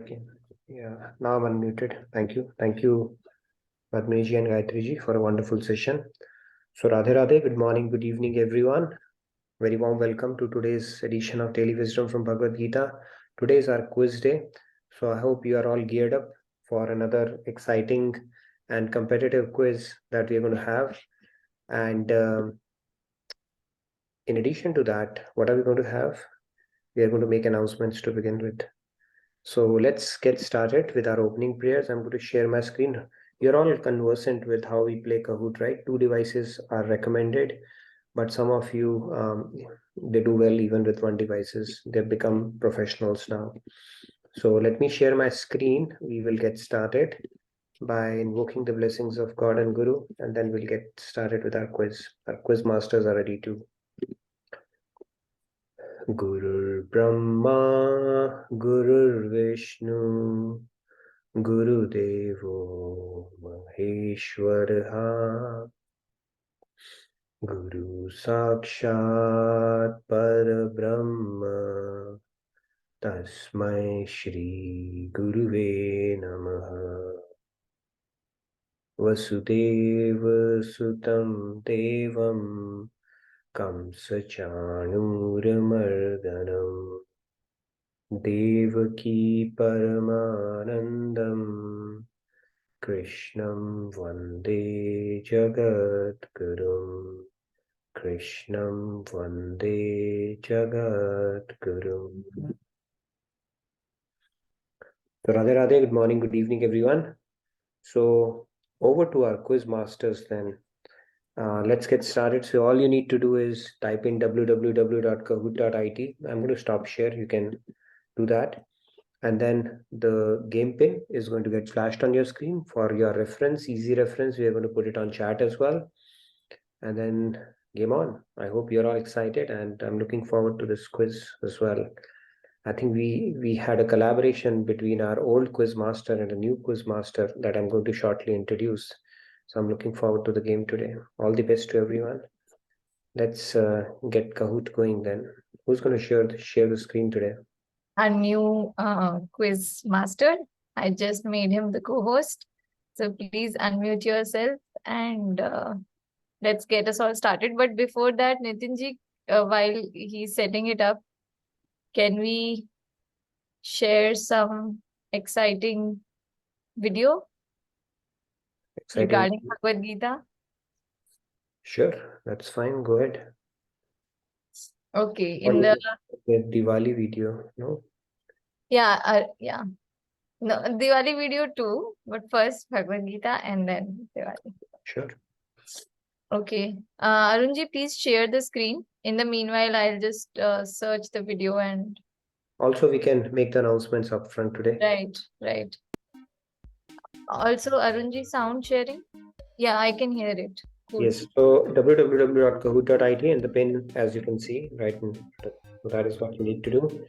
Okay. Yeah, now I'm unmuted. Thank you. Thank you, Padmini and Gayatri for a wonderful session. So, Radhe Radhe, good morning, good evening, everyone. Very warm welcome to today's edition of Daily Wisdom from Bhagavad Gita. Today is our quiz day. So, I hope you are all geared up for another exciting and competitive quiz that we're going to have. And in addition to that, what are we going to have? We are going to make announcements to begin with. So let's get started with our opening prayers. I'm going to share my screen. You're all conversant with how we play Kahoot, right? Two devices are recommended, but some of you, they do well even with one devices. They've become professionals now. So let me share my screen. We will get started by invoking the blessings of God and Guru, and then we'll get started with our quiz. Our quiz masters are ready too. Gurur Brahma, Gurur Vishnu, Gurudevo Maheshwaraha, Guru Sakshat Parabrahma, Tasmai Shri Guruve Namaha. Vasudeva Sutam Devam Kamsachanuramardanam Devaki Paramanandam Krishnam Vande Jagadgurum. Krishnam Vande Jagadgurum. So Radhe Radhe, good morning, good evening, everyone. So over to our quiz masters then. Let's get started. So all you need to do is type in www.kahoot.it. I'm going to stop share. You can do that. And then the game pin is going to get flashed on your screen for your reference, easy reference. We are going to put it on chat as well. And then game on. I hope you're all excited and I'm looking forward to this quiz as well. I think we had a collaboration between our old quiz master and a new quiz master that I'm going to shortly introduce. So I'm looking forward to the game today. All the best to everyone. Let's get Kahoot going then. Who's going to share the screen today? Our new quiz master. I just made him the co-host. So please unmute yourself and let's get us all started. But before that, Nitinji, while he's setting it up, can we share some exciting video regarding Bhagavad Gita? Sure, that's fine. Go ahead. Okay, in the Diwali video, no? yeah. No, Diwali video too, but first Bhagavad Gita and then Diwali. Sure. Okay. Arunji, please share the screen. In the meanwhile, I'll just search the video and... Also, we can make the announcements up front today. Right. Also, Arunji, sound sharing? Yeah, I can hear it. Cool. Yes, so www.kahoot.it and the pin, as you can see, right? So that is what you need to do.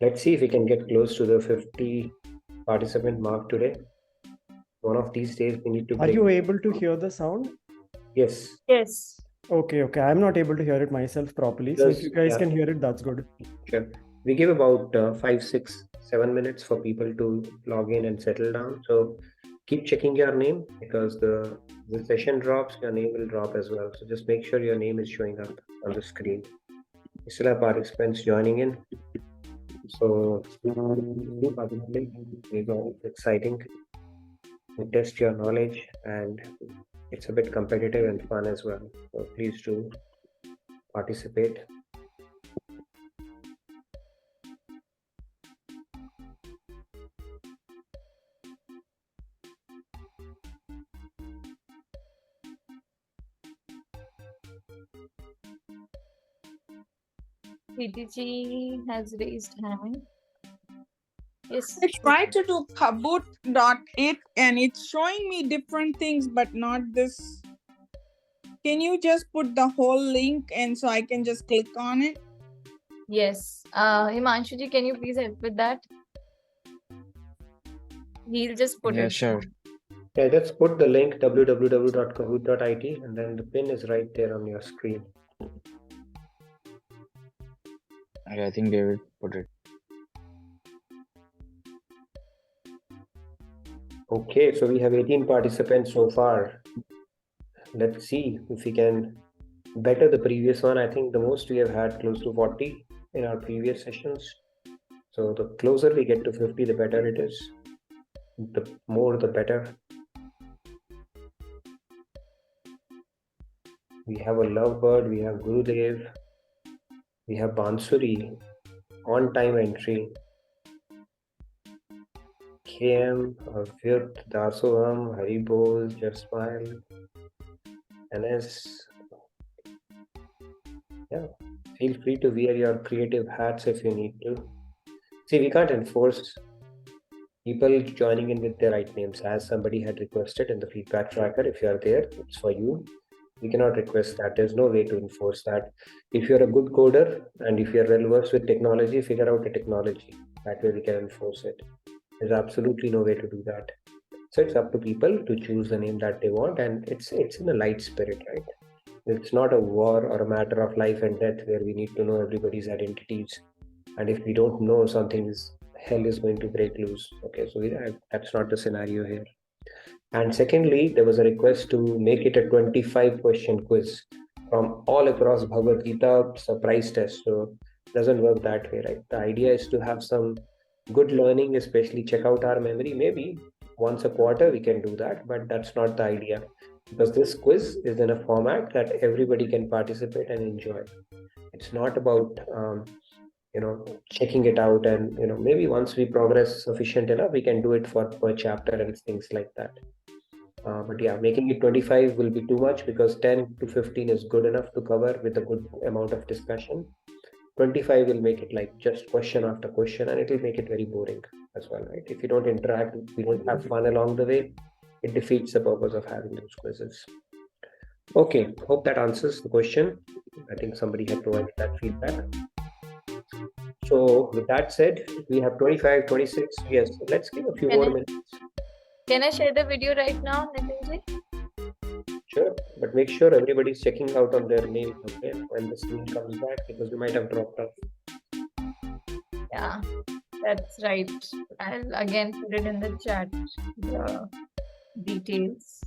Let's see if we can get close to the 50 participant mark today. One of these days we need to break. Are you able to hear the sound? Yes. Yes. Okay. I'm not able to hear it myself properly. So if you guys can hear it, that's good. Sure. We give about 5, 6, 7 minutes for people to log in and settle down. So keep checking your name because the session drops, your name will drop as well. So just make sure your name is showing up on the screen. We still have participants joining in. So it's all exciting. You test your knowledge and it's a bit competitive and fun as well. So please do participate. PTG has raised hand. Yes. I tried to do Kahoot.it and it's showing me different things, but not this. Can you just put the whole link and so I can just click on it? Yes. Himanshuji, can you please help with that? He'll just put it. Yeah, sure. Yeah, just put the link www.kahoot.it and then the pin is right there on your screen. Okay, I think David put it. Okay, so we have 18 participants so far. Let's see if we can better the previous one. I think the most we have had close to 40 in our previous sessions. So the closer we get to 50, the better it is. The more, the better. We have a lovebird, we have Gurudev, we have Bansuri, on time entry. KM, Vyut, Dasoham, Haribol, Jasmile, NS. Yeah, feel free to wear your creative hats if you need to. See, we can't enforce people joining in with their right names, as somebody had requested in the feedback tracker. If you are there, it's for you. We cannot request that. There's no way to enforce that. If you're a good coder and if you're well versed with technology, figure out the technology. That way we can enforce it. There's absolutely no way to do that. So it's up to people to choose the name that they want, and it's in a light spirit, right? It's not a war or a matter of life and death where we need to know everybody's identities. And if we don't know, hell is going to break loose. Okay, so that's not the scenario here. And secondly, there was a request to make it a 25 question quiz from all across Bhagavad Gita, surprise test. So it doesn't work that way, right? The idea is to have some good learning, especially check out our memory. Maybe once a quarter we can do that, but that's not the idea, because this quiz is in a format that everybody can participate and enjoy. It's not about checking it out, and maybe once we progress sufficient enough, we can do it for per chapter and things like that. But yeah, making it 25 will be too much, because 10 to 15 is good enough to cover with a good amount of discussion. 25 will make it like just question after question, and it will make it very boring as well, right? If you don't interact, if we don't have fun along the way, it defeats the purpose of having those quizzes. Okay, hope that answers the question. I think somebody had provided that feedback. So with that said, we have 25, 26. Yes, let's give a few more minutes. Can I share the video right now, Nitinji? Sure, but make sure everybody's checking out on their mail, okay, when the screen comes back, because we might have dropped off. Yeah, that's right. I'll again put it in the chat, the details.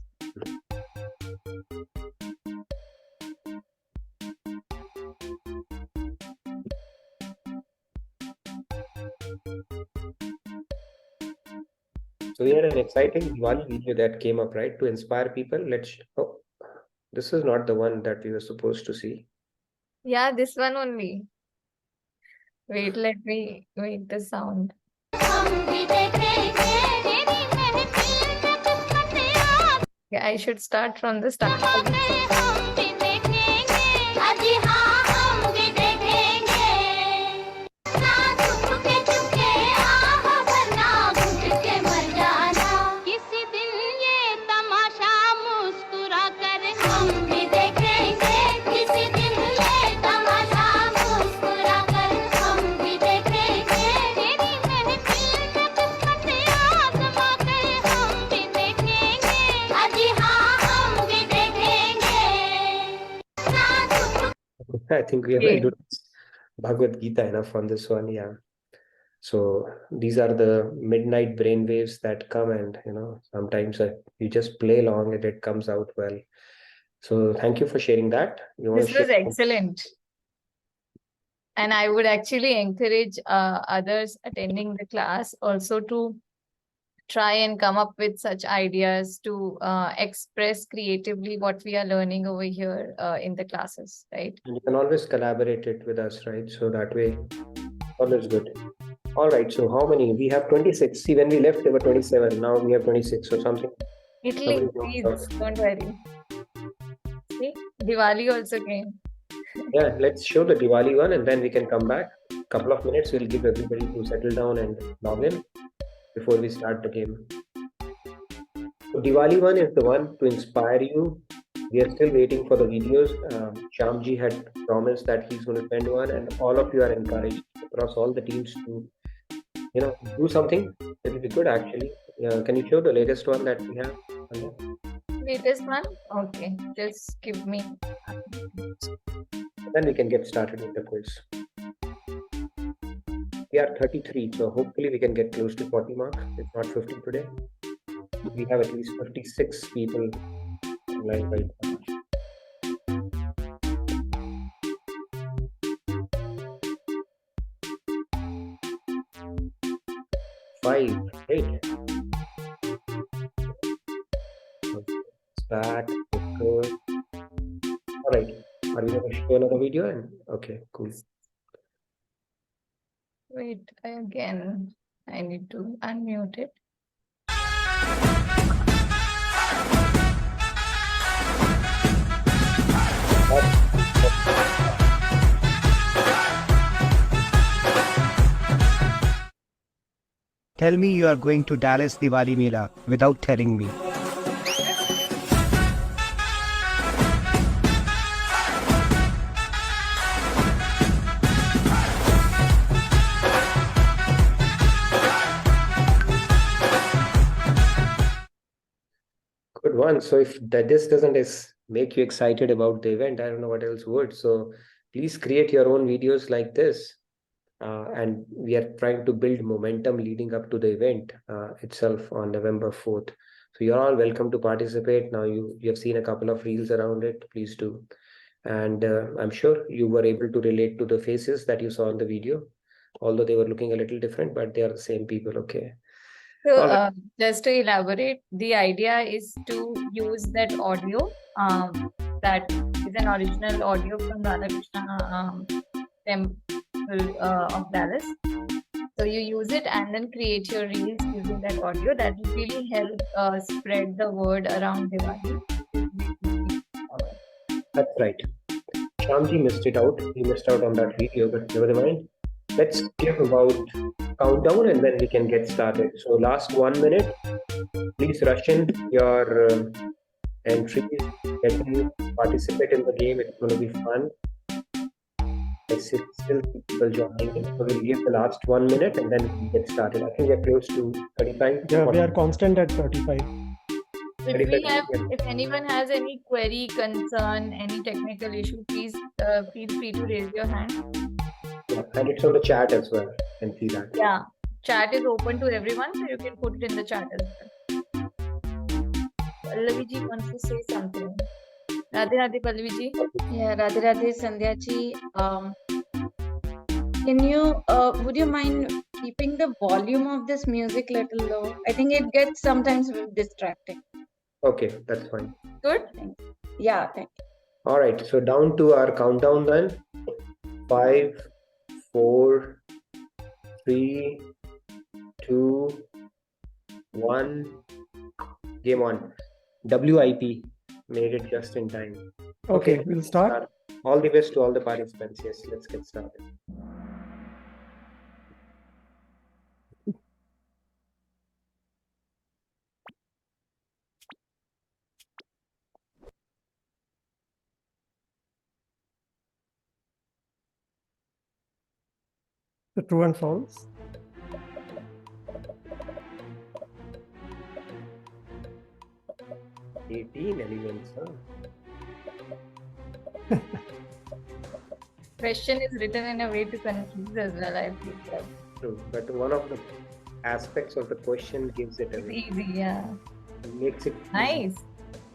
So we had an exciting Diwali video that came up, right, to inspire people. This is not the one that we were supposed to see. Yeah, this one only. Wait, let me wait the sound. Yeah, I should start from the start. I think we have introduced Bhagavad Gita enough on this one, yeah. So these are the midnight brainwaves that come, and sometimes you just play along and it comes out well. So thank you for sharing that. This was excellent. And I would actually encourage others attending the class also to try and come up with such ideas to express creatively what we are learning over here in the classes, right? And you can always collaborate it with us, right? So that way, always good. All right, so how many? We have 26. See, when we left, there were 27. Now we have 26 or something. It'll increase, don't worry. See, Diwali also came. Yeah, let's show the Diwali one and then we can come back. Couple of minutes, we'll give everybody to settle down and log in before we start the game. So Diwali one is the one to inspire you. We are still waiting for the videos. Shyamji had promised that he's going to send one, and all of you are encouraged across all the teams to do something. It will be good actually. Can you show the latest one that we have? Latest one? Okay, just give me. Then we can get started with the quiz. We are 33, so hopefully we can get close to 40 marks, if not 50 today. We have at least 56 people live right now. 5, right? It's back. Good. All right. Are you going to show another video? Okay, cool. Wait, again, I need to unmute it. Tell me you are going to Dallas Diwali Mela without telling me. Good one. So if this doesn't make you excited about the event, I don't know what else would. So please create your own videos like this. And we are trying to build momentum leading up to the event itself on November 4th. So you're all welcome to participate. Now you have seen a couple of reels around it. Please do. And I'm sure you were able to relate to the faces that you saw in the video, although they were looking a little different, but they are the same people. Okay. So just to elaborate, the idea is to use that audio that is an original audio from Radhakrishna temple of Dallas. So you use it and then create your reels using that audio. That will really help spread the word around Diwali. That's right. Shamji missed it out. He missed out on that video, but never mind. Let's give about countdown and then we can get started. So last 1 minute, please rush in your entries. Let me participate in the game. It's going to be fun. I still see people joining. So we'll give the last 1 minute and then we'll get started. I think we're close to 35. Yeah, we are constant at 35. If anyone has any query, concern, any technical issue, please feel free to raise your hand. Yeah, and it's on the chat as well. You can see that. Yeah, chat is open to everyone, so you can put it in the chat as well. Pallavi ji wants to say something. Radhe Radhe Pallavi ji. Yeah, Radhe Radhe Sandhya ji. Can you, would you mind keeping the volume of this music little low? I think it gets sometimes distracting. Okay, that's fine. Good. Yeah, thank you. All right, so down to our countdown then. 5, 4, 3, 2, 1. Game on. WIP made it just in time. Okay, we'll start. All the best to all the participants. Yes, let's get started. The true and false. — 18 elements, huh? Question is written in a way to confuse as well, I feel like. True, but one of the aspects of the question gives it It's away. easy, yeah. It makes it Nice.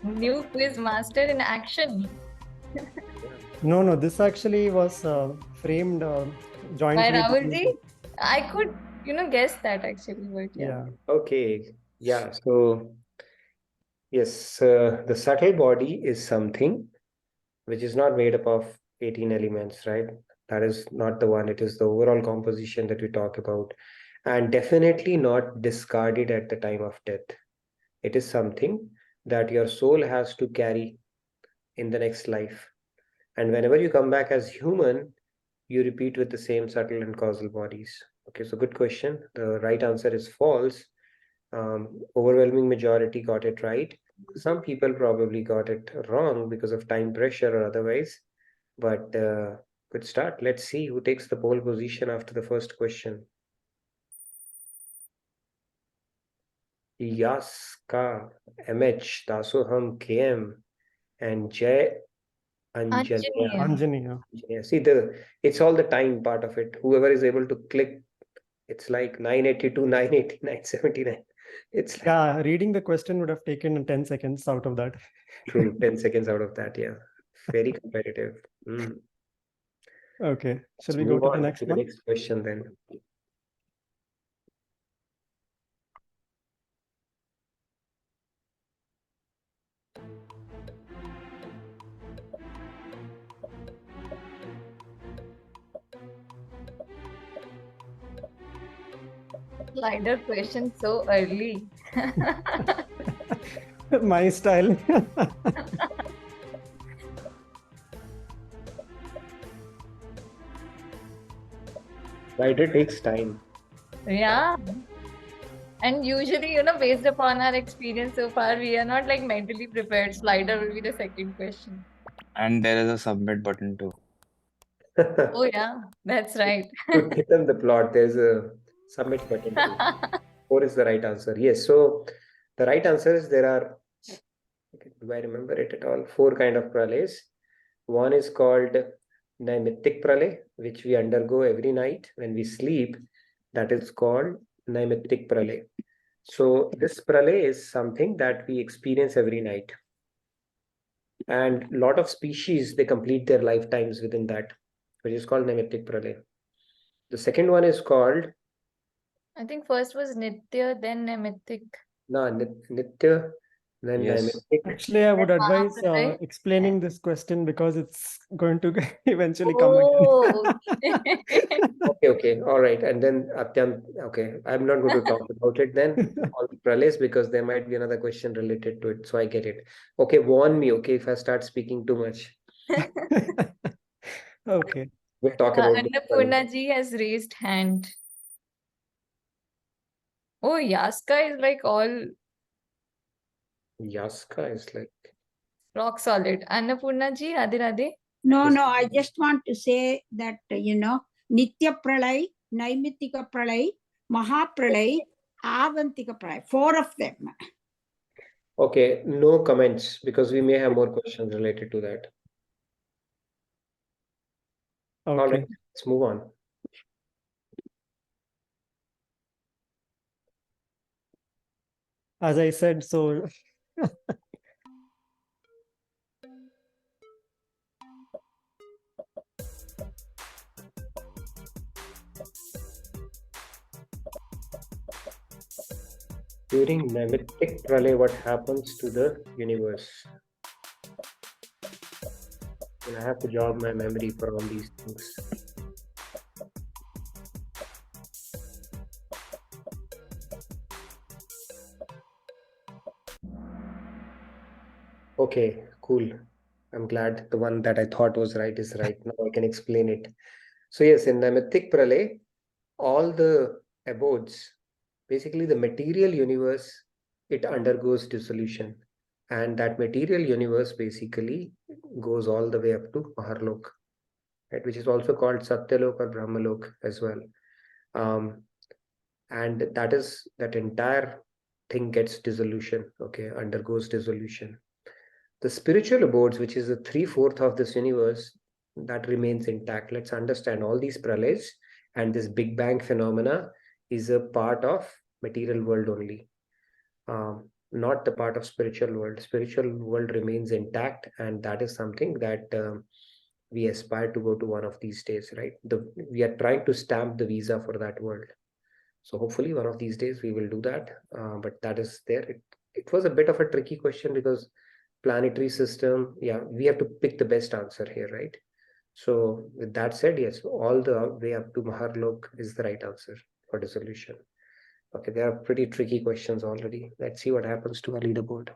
New quiz master in action. No, this actually was framed jointly. By Rahul ji? I could, guess that actually, but Yeah. Okay, yeah, so yes, the subtle body is something which is not made up of 18 elements, right? That is not the one. It is the overall composition that we talk about, and definitely not discarded at the time of death. It is something that your soul has to carry in the next life. And whenever you come back as human, you repeat with the same subtle and causal bodies. Okay, so good question. The right answer is false. Overwhelming majority got it right. Some people probably got it wrong because of time pressure or otherwise. But good start. Let's see who takes the pole position after the first question. Yaska, MH, Dasoham, KM, and Jay Anjanya. Anjani, Yeah, see, it's all the time part of it. Whoever is able to click, it's like 982, 980, 979. It's like Yeah, reading the question would have taken 10 seconds out of that. true, 10 seconds out of that. Yeah. Very competitive. Okay, shall Let's we go move to the on next to the one? next question then. Slider question so early. My style. Slider takes time. Yeah. And usually, based upon our experience so far, we are not like mentally prepared. Slider will be the second question. And there is a submit button too. Oh, yeah, that's right. To hit on the plot, there's a submit button. 4 is the right answer. Yes. So the right answer is there are, do I remember it at all? 4 kind of pralays. One is called naimittic pralay, which we undergo every night when we sleep. That is called naimittic pralay. So this pralay is something that we experience every night. And a lot of species, they complete their lifetimes within that, which is called naimittic pralay. The second one is called I think first was Nitya, then Naimittik. Nitya, then Yes. naimittic. Actually, I would Then advise Mahapralay. explaining this question because it's going to eventually come again. Oh, okay. Okay, all right. And then Atyant, okay, I'm not going to talk about it then, all the pralays, because there might be another question related to it. So I get it. Okay, warn me, okay, if I start speaking too much. Okay. We'll talk about this. Annapurna ji has raised hand. Oh, Yaska is like all Yaska is like, rock solid. Annapurna ji, Radhe Radhe. No, Yes. no, I just want to say that, Nitya Pralay, Naimittika Pralay, Mahapralay, Avantika Pralay, 4 of them. okay, no comments, because we may have more questions related to that. All Okay. right, let's move on. As I said, so During naimittic pralay, what happens to the universe? And I have to jog my memory for all these things. Okay, cool. I'm glad the one that I thought was right is right. Now I can explain it. So yes, in naimittic pralay, all the abodes, basically the material universe, it undergoes dissolution. And that material universe basically goes all the way up to Maharlok, right, which is also called Satyalok or Brahmalok as well. And that entire thing gets dissolution, okay, undergoes dissolution. The spiritual abodes, which is the 3/4 of this universe, that remains intact. Let's understand all these pralays and this Big Bang phenomena is a part of material world only, not the part of spiritual world. Spiritual world remains intact, and that is something that we aspire to go to one of these days, right? We are trying to stamp the visa for that world. So hopefully one of these days we will do that. But that is there. It was a bit of a tricky question because planetary system, yeah, we have to pick the best answer here, right? So with that said, yes, all the way up to Maharlok is the right answer for dissolution. Okay, they are pretty tricky questions already. Let's see what happens to our leaderboard.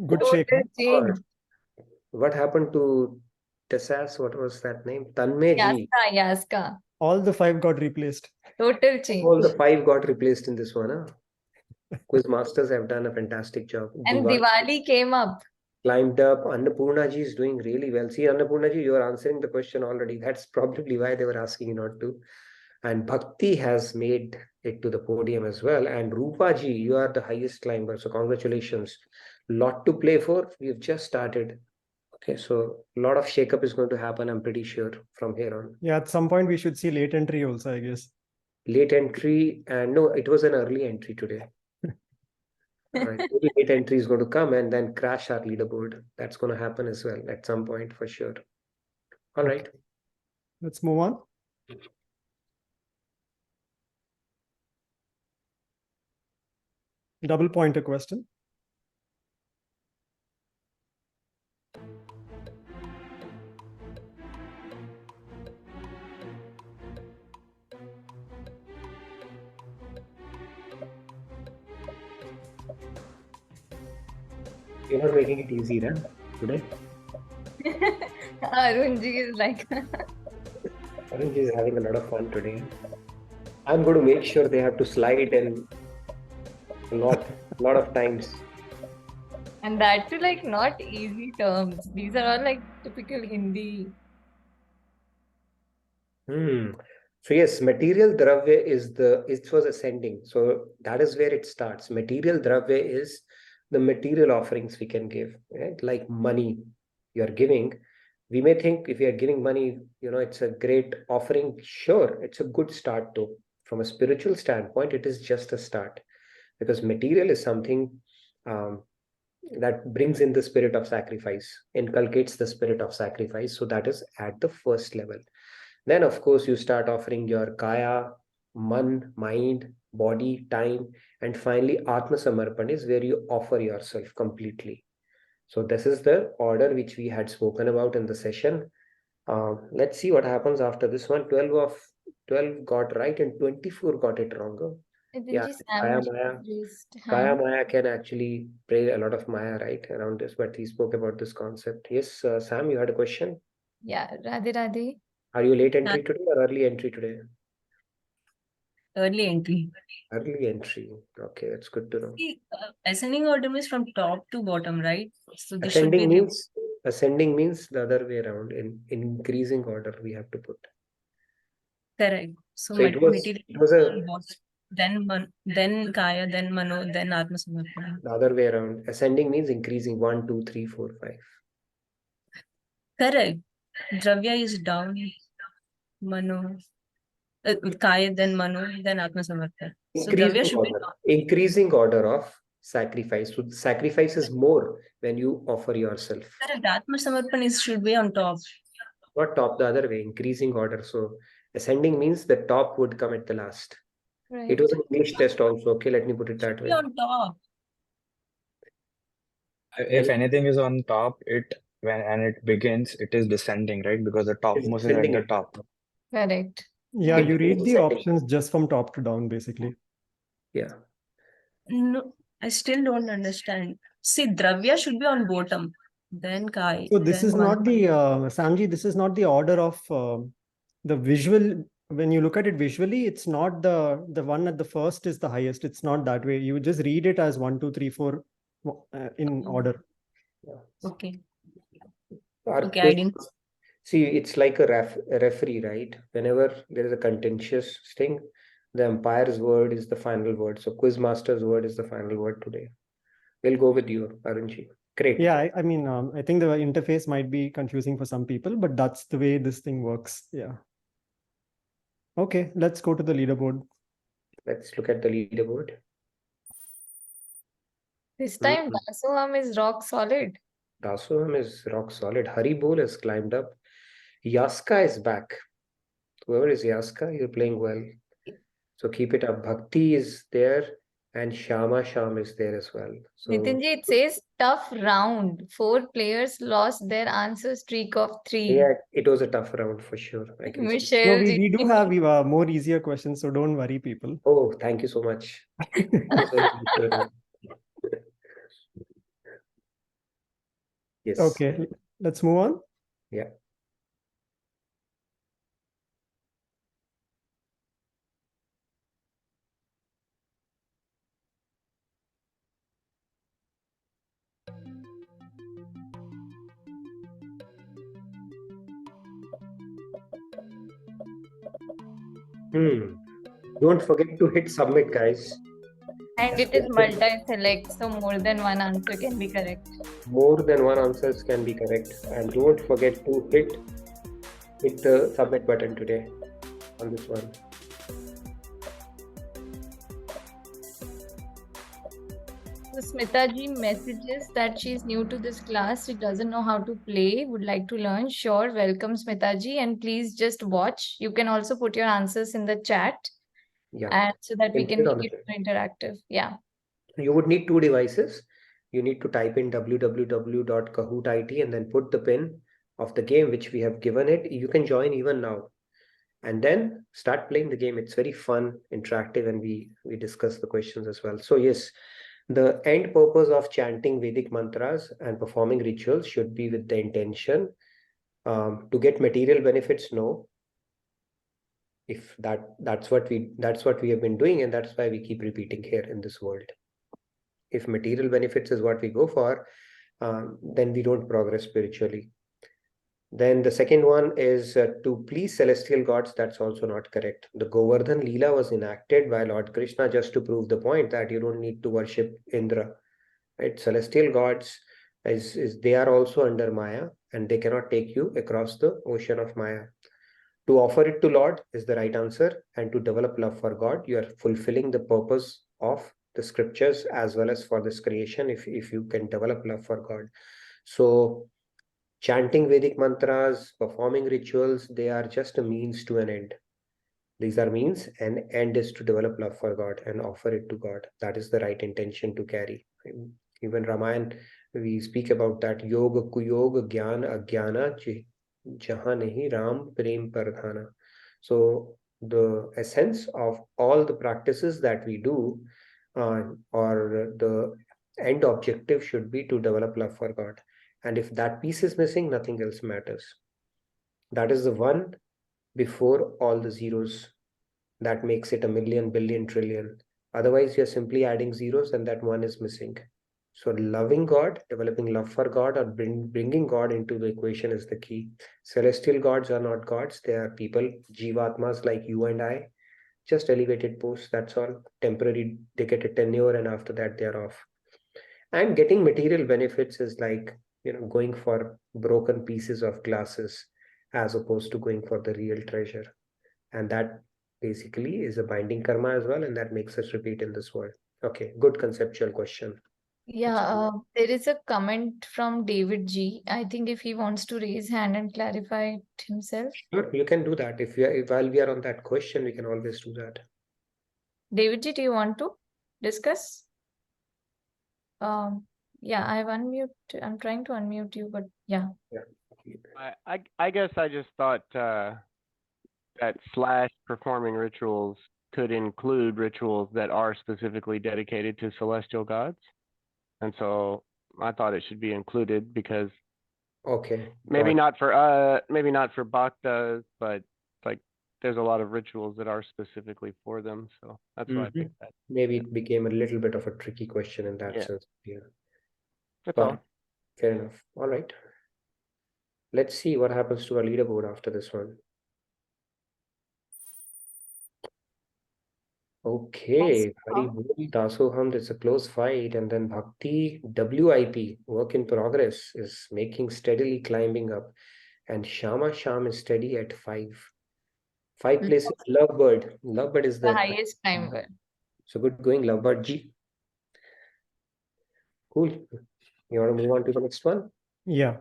good shape. Total change. What happened to Tessas? What was that name? Tanmay ji. Yaska. All the 5 got replaced. Total change. All the 5 got replaced in this one, huh? Quiz masters have done a fantastic job. And Diwali came up. Climbed up. Annapurna ji is doing really well. See, Annapurna ji, you are answering the question already. That's probably why they were asking you not to. And Bhakti has made it to the podium as well. And Rupa ji, you are the highest climber. So congratulations. Lot to play for. We've just started. Okay, so a lot of shakeup is going to happen, I'm pretty sure, from here on. Yeah, at some point we should see late entry also, I guess. late entry, and no, it was an early entry today. Maybe late entry is going to come and then crash our leaderboard. That's going to happen as well at some point for sure. All right. Let's move on. Double pointer question. You're not making it easy, right? Today? Arunji is like, Arunji is having a lot of fun today. I'm going to make sure they have to slide and a lot of times. and that too like not easy terms. These are all like typical Hindi. So yes, material dravya it was ascending. So that is where it starts. Material dravya is the material offerings we can give, right? Like money you are giving. We may think if you are giving money, it's a great offering. Sure, it's a good start though. From a spiritual standpoint, it is just a start, because material is something that brings in the spirit of sacrifice, inculcates the spirit of sacrifice. So that is at the first level. Then, of course, you start offering your kaya, man, mind, body, time, and finally, Atma Samarpan is where you offer yourself completely. So this is the order which we had spoken about in the session. Let's see what happens after this one. 12 got right and 24 got it wrong. Yeah, Kaya Maya can actually pray a lot of Maya, right, around this, but he spoke about this concept. Yes, Sam, you had a question? Yeah, Radhe Radhe. Are you late entry today or early entry today? Early entry. Early entry. Okay, that's good to know. Ascending order is from top to bottom, right? So this ascending means the other way around. In increasing order, we have to put. Correct. So it was then Kaya, then Mano, then Atma Samarpana. The other way around. Ascending means increasing 1, 2, 3, 4, 5. Correct. Dravya is down. Mano. Kaya, then Mano, then Atma Samarpana. So Dravya should be increasing order of sacrifice. So sacrifice is more when you offer yourself. Correct. Atma Samarpana should be on top. Not top, the other way, increasing order. So ascending means the top would come at the last. Right. It was an English test also. Okay, let me put it that way. On top. If anything is on top, and it begins, it is descending, right? Because the topmost is at the top. Correct. Yeah, you read the options just from top to down, basically. Yeah. No, I still don't understand. See, Dravya should be on bottom, then Kai. So this is not the, Samji, this is not the order of the visual. When you look at it visually, it's not the one at the first is the highest. It's not that way. You just read it as 1, 2, 3, 4 in order. Yeah. Okay. Okay, I didn't. See, it's like a referee, right? Whenever there is a contentious thing, the umpire's word is the final word. So Quizmaster's word is the final word today. We'll go with you, Arunji. Great. Yeah, I mean, I think the interface might be confusing for some people, but that's the way this thing works. Yeah. Okay, let's go to the leaderboard. Let's look at the leaderboard. This time, Dasoham is rock solid. Dasoham is rock solid. Haribol has climbed up. Yaska is back. Whoever is Yaska, you're playing well. So keep it up. Bhakti is there and Sham is there as well. So, Nitinji, it says tough round. 4 players lost their answer streak of 3. Yeah, it was a tough round for sure. Michelle, no, we do have more easier questions, so don't worry, people. Oh, thank you so much. Yes. Okay, let's move on. Yeah. Don't forget to hit submit, guys. And it is multi-select, so more than one answer can be correct. More than one answers can be correct. And don't forget to hit the submit button today on this one. So Smitaji messages that she's new to this class. She doesn't know how to play, would like to learn. Sure, welcome Smitaji, and please just watch. You can also put your answers in the chat, Yeah. and so that we Input can on make the it more interactive. Yeah. You would need two devices. You need to type in www.kahoot.it and then put the pin of the game which we have given it. You can join even now and then start playing the game. It's very fun, interactive, and we discuss the questions as well. So yes, the end purpose of chanting Vedic mantras and performing rituals should be with the intention to get material benefits. No, if that's what we have been doing, and that's why we keep repeating here in this world. If material benefits is what we go for, then we don't progress spiritually. Then the second one is to please celestial gods. That's also not correct. The Govardhan Leela was enacted by Lord Krishna just to prove the point that you don't need to worship Indra. Right? Celestial gods is they are also under Maya, and they cannot take you across the ocean of Maya. To offer it to Lord is the right answer, and to develop love for God, you are fulfilling the purpose of the scriptures as well as for this creation if you can develop love for God. So chanting Vedic mantras, performing rituals, they are just a means to an end. These are means, and end is to develop love for God and offer it to God. That is the right intention to carry. Even Ramayana, we speak about that yoga kuyoga jnana agyana jahan nahi ram prem pardhana. So the essence of all the practices that we do, or the end objective should be to develop love for God. And if that piece is missing, nothing else matters. That is the one before all the zeros that makes it a million, billion, trillion. Otherwise, you're simply adding zeros and that one is missing. So loving God, developing love for God, or bringing God into the equation is the key. Celestial gods are not gods. They are people, jivatmas like you and I, just elevated posts. That's all. Temporary, they get a tenure and after that they're off. And getting material benefits is like, going for broken pieces of glasses as opposed to going for the real treasure. And that basically is a binding karma as well, and that makes us repeat in this world. Okay, good conceptual question. Yeah, there is a comment from David G. I think if he wants to raise hand and clarify it himself. Sure, you can do that. While we are on that question, we can always do that. David G, do you want to discuss? Yeah, I've unmuted. I'm trying to unmute you, but yeah. I guess I just thought that / performing rituals could include rituals that are specifically dedicated to celestial gods. And so I thought it should be included because okay, maybe not for bhaktas, but like there's a lot of rituals that are specifically for them. So that's why I think that. Maybe it became a little bit of a tricky question in that sense. Yeah. That's all. Fair enough. All right. Let's see what happens to our leaderboard after this one. Okay, Dasoham, it's a close fight, and then Bhakti WIP, work in progress, is making steadily climbing up, and Shama Sham is steady at 5 places. Lovebird is the highest climber. So good going, Lovebird G. Cool. You want to move on to the next one? Yeah.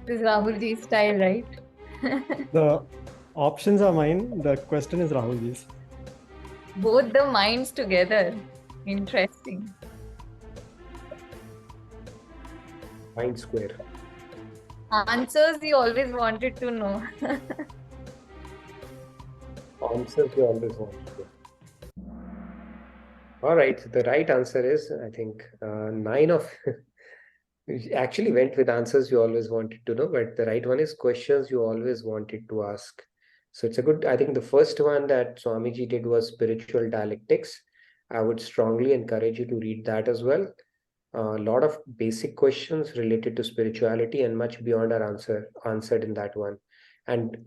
This is Rahulji's style, right? The options are mine. The question is Rahulji's. Both the minds together. Interesting. Mind square. Answers you always wanted to know. Answers you always wanted to know. All right. The right answer is, I think, 9 of... We actually went with answers you always wanted to know, but the right one is questions you always wanted to ask. So it's a good, I think the first one that Swamiji did was spiritual dialectics. I would strongly encourage you to read that as well. A lot of basic questions related to spirituality and much beyond are answered in that one. And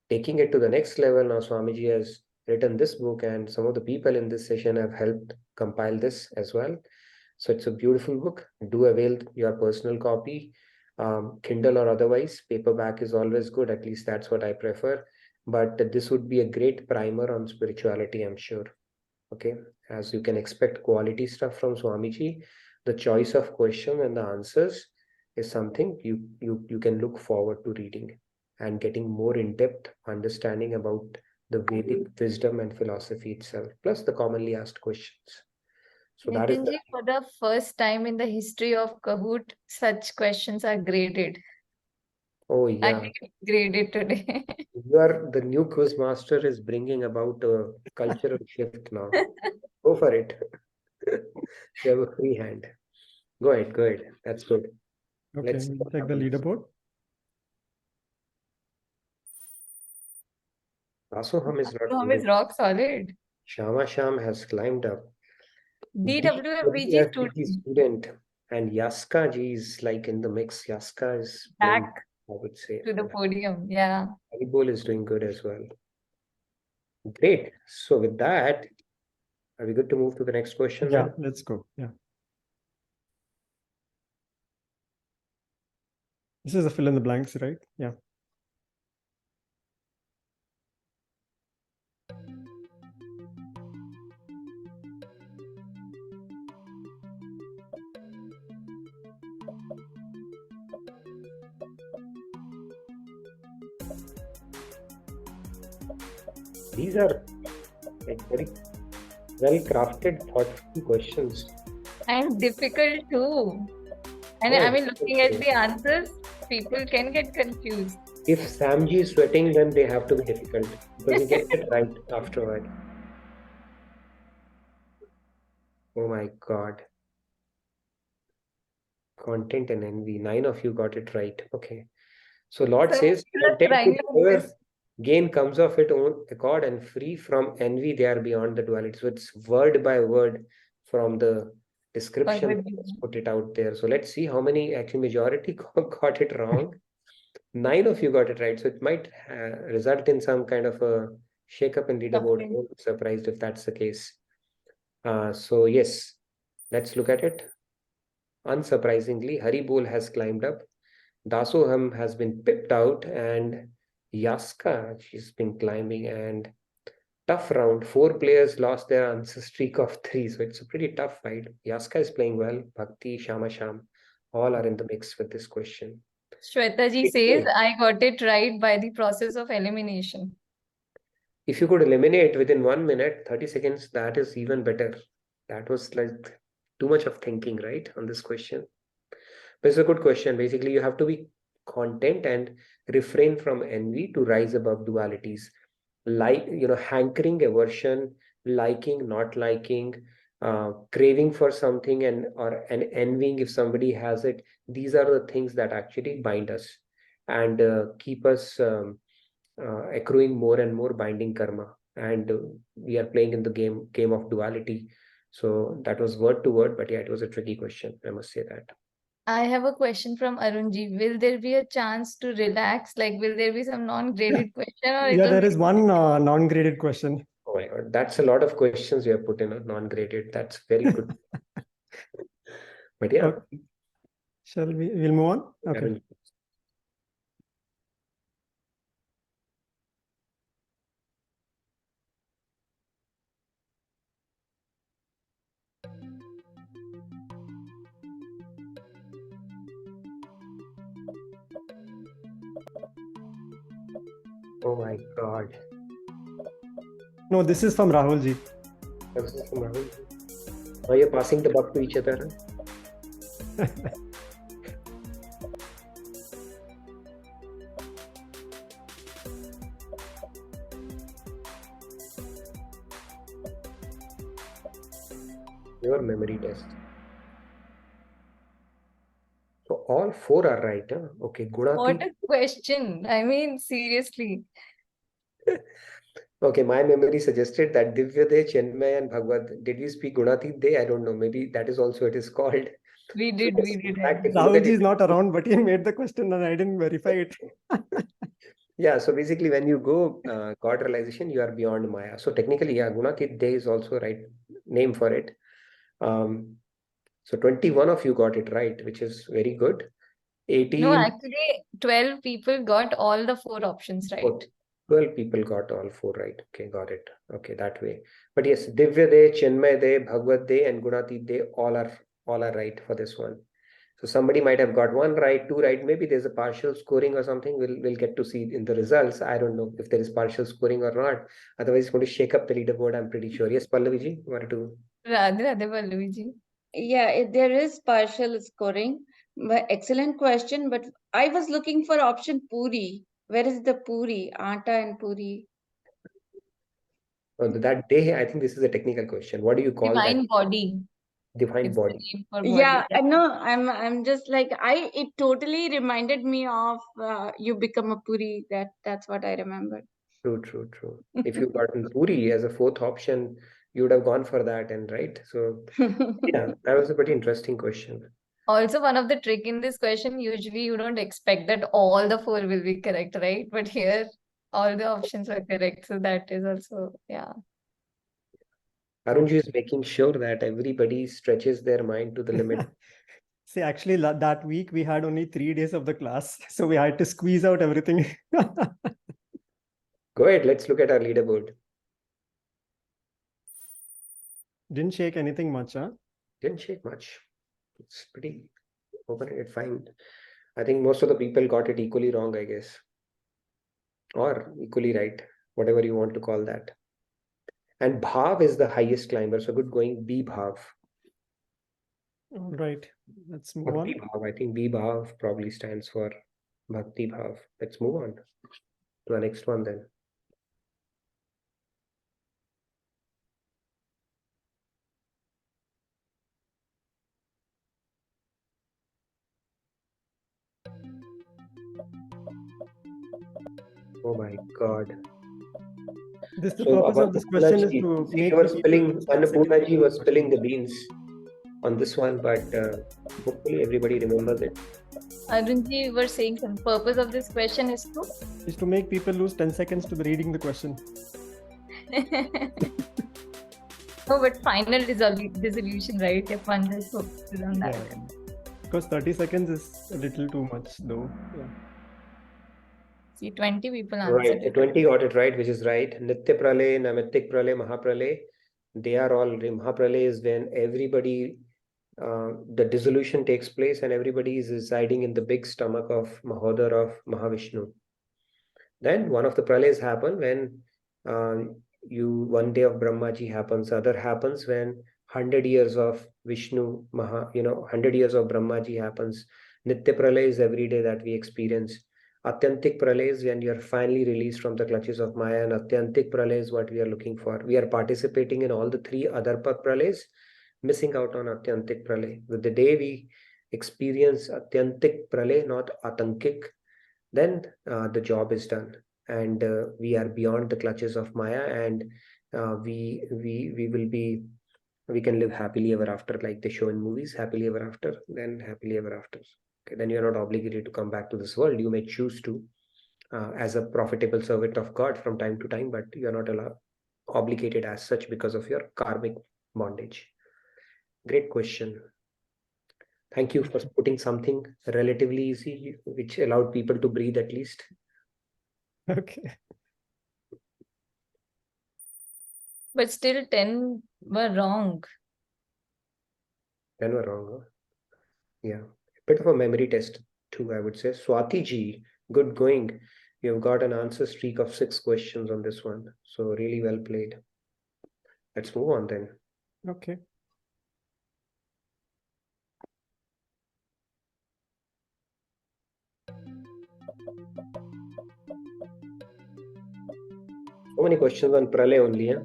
taking it to the next level, now Swamiji has written this book, and some of the people in this session have helped compile this as well. So it's a beautiful book. Do avail your personal copy, Kindle or otherwise. Paperback is always good. At least that's what I prefer. But this would be a great primer on spirituality, I'm sure. Okay, as you can expect quality stuff from Swamiji, the choice of question and the answers is something you can look forward to reading and getting more in-depth understanding about the Vedic wisdom and philosophy itself, plus the commonly asked questions. So that is Nitinji, for the first time in the history of Kahoot, such questions are graded. oh I yeah, think it's graded today. you are the new quiz master is bringing about a cultural shift now. Go for it. You have a free hand. Go ahead. That's good. Okay, Let's see we'll what check the happens. leaderboard. Dasoham is not Home is rock solid. Shama Sham has climbed up. DWFBG DWFBG student and Yaska ji is like in the mix. Yaska is playing, back I would say. to the podium. Yeah. Haribol is doing good as well. Great. So with that, are we good to move to the next question? Yeah, then? let's go. Yeah. This is a fill in the blanks, right? Yeah. These are like very well crafted, thoughtful questions. And difficult too. And Oh, I mean, looking at okay. the answers, people can get confused. If Samji is sweating, then they have to be difficult because he gets it right afterward. Oh my God. Content and envy. 9 of you got it right. Okay. So Lord So says, you're content trying with to whoever miss. gain comes of its own accord and free from envy, they are beyond the duality. So it's word by word from the description. Bhagavad Gita. Let's put it out there. So let's see how many actually majority got it wrong. 9 of you got it right. So it might result in some kind of a shake-up in leaderboard. Suffering. Don't be surprised if that's the case. So yes, let's look at it. Unsurprisingly, Haribol has climbed up. Dasoham has been pipped out, and Yaska, she's been climbing, and tough round. 4 players lost their answer streak of 3, so it's a pretty tough fight. Yaska is playing well. Bhakti, Shama Sham, all are in the mix with this question. Shweta ji says, I got it right by the process of elimination. If you could eliminate within 1 minute, 30 seconds, that is even better. That was like too much of thinking, right, on this question. But it's a good question. Basically, you have to be content and refrain from envy to rise above dualities. Like, hankering, aversion, liking, not liking, craving for something and envying if somebody has it. These are the things that actually bind us and keep us accruing more and more binding karma. And we are playing in the game of duality. So that was word to word, but yeah, it was a tricky question. I must say that. I have a question from Arunji. Will there be a chance to relax? Like, will there be some non-graded question? Or Yeah, there is one non-graded question. Oh my God, that's a lot of questions you have put in a non-graded. That's very good. But yeah. Okay. We'll move on? Okay. Arunji. Oh my God. No, this is from Rahul ji. This is from Rahul. Now you're passing the buck to each other. Huh? Your memory test. So all 4 are right. Huh? Okay, what Gunati. a question. I mean, seriously. Okay, my memory suggested that Divyade, Chenmay, and Bhagavad. Did we speak Gunati Day? I don't know. Maybe that is also it is called. We So did, yes, we in did. fact, if you look Rahul at ji it, is not around, but he made the question and I didn't verify it. Yeah, so basically when you go God realization, you are beyond Maya. So technically, yeah, Gunatid De is also right name for it. So 21 of you got it right, which is very good. No, 18, actually, 12 people got all the 4 options right. 12 people got all 4 right. Okay, got it. Okay, that way. But yes, Divya De, Chinmay De, Bhagavad De, and Gunatid De all are right for this one. So somebody might have got 1 right, 2 right. Maybe there's a partial scoring or something. We'll get to see in the results. I don't know if there is partial scoring or not. Otherwise, it's going to shake up the leaderboard, I'm pretty sure. Yes, Pallavi ji, you wanted to. Radhe Radhe Pallavi ji. Yeah, there is partial scoring. But excellent question. But I was looking for option puri. Where is the puri? Atta and puri. That day, I think this is a technical question. What do you call Divine that? body. Divine It's the body. name for body. Yeah, I know. I'm just like it totally reminded me of you become a puri. That's what I remembered. True. If you gotten Puri as a 4th option, you would have gone for that, and right. So yeah, that was a pretty interesting question. Also, one of the trick in this question, usually you don't expect that all the 4 will be correct, right? But here, all the options are correct. So that is also, yeah. Arunji is making sure that everybody stretches their mind to the limit. See, actually, that week we had only 3 days of the class, so we had to squeeze out everything. Go ahead, let's look at our leaderboard. Didn't shake anything much, huh? Didn't shake much. It's pretty open-ended, fine. I think most of the people got it equally wrong, I guess. Or equally right, whatever you want to call that. And Bhav is the highest climber, so good going, B Bhav. All right, let's move on. Bhakti Bhav, I think B Bhav probably stands for Bhakti Bhav. Let's move on to the next one then. Oh my God. The So purpose of this question is to make Annapurna ji was spilling the beans on this one, but hopefully everybody remembers it. Arunji, you were saying the purpose of this question is to make people lose 10 seconds to reading the question. No, but final resolution, right? If one just focuses on that. Yeah. Because 30 seconds is a little too much, though. Yeah. See, 20 people answered Right, it. 20 got it right, which is right. Nitya Pralay, Naimittik Pralay, Mahapralay, they are all, Mahapralay is when everybody, the dissolution takes place and everybody is residing in the big stomach of Mahodar of Mahavishnu. Then one of the Pralays happen when one day of Brahmaji happens. Other happens when 100 years of Vishnu, 100 years of Brahmaji happens. Nitya Pralay is every day that we experience. Atyantik Pralay is when you are finally released from the clutches of Maya, and Atyantik Pralay is what we are looking for. We are participating in all the 3 other Pralays, missing out on Atyantik Pralay. With the day we experience Atyantik Pralay, not Atankik, then the job is done, and we are beyond the clutches of Maya, and we can live happily ever after, like they show in movies, happily ever after, then happily ever after. Okay, then you're not obligated to come back to this world. You may choose to as a profitable servant of God from time to time, but you're not obligated as such because of your karmic bondage. Great question. Thank you for putting something relatively easy, which allowed people to breathe at least. Okay. But still 10 were wrong. 10 were wrong, huh? Yeah. Bit of a memory test too, I would say. Swati ji, good going. You've got an answer streak of 6 questions on this one. So really well played. Let's move on then. Okay. So many questions on Pralay only, huh?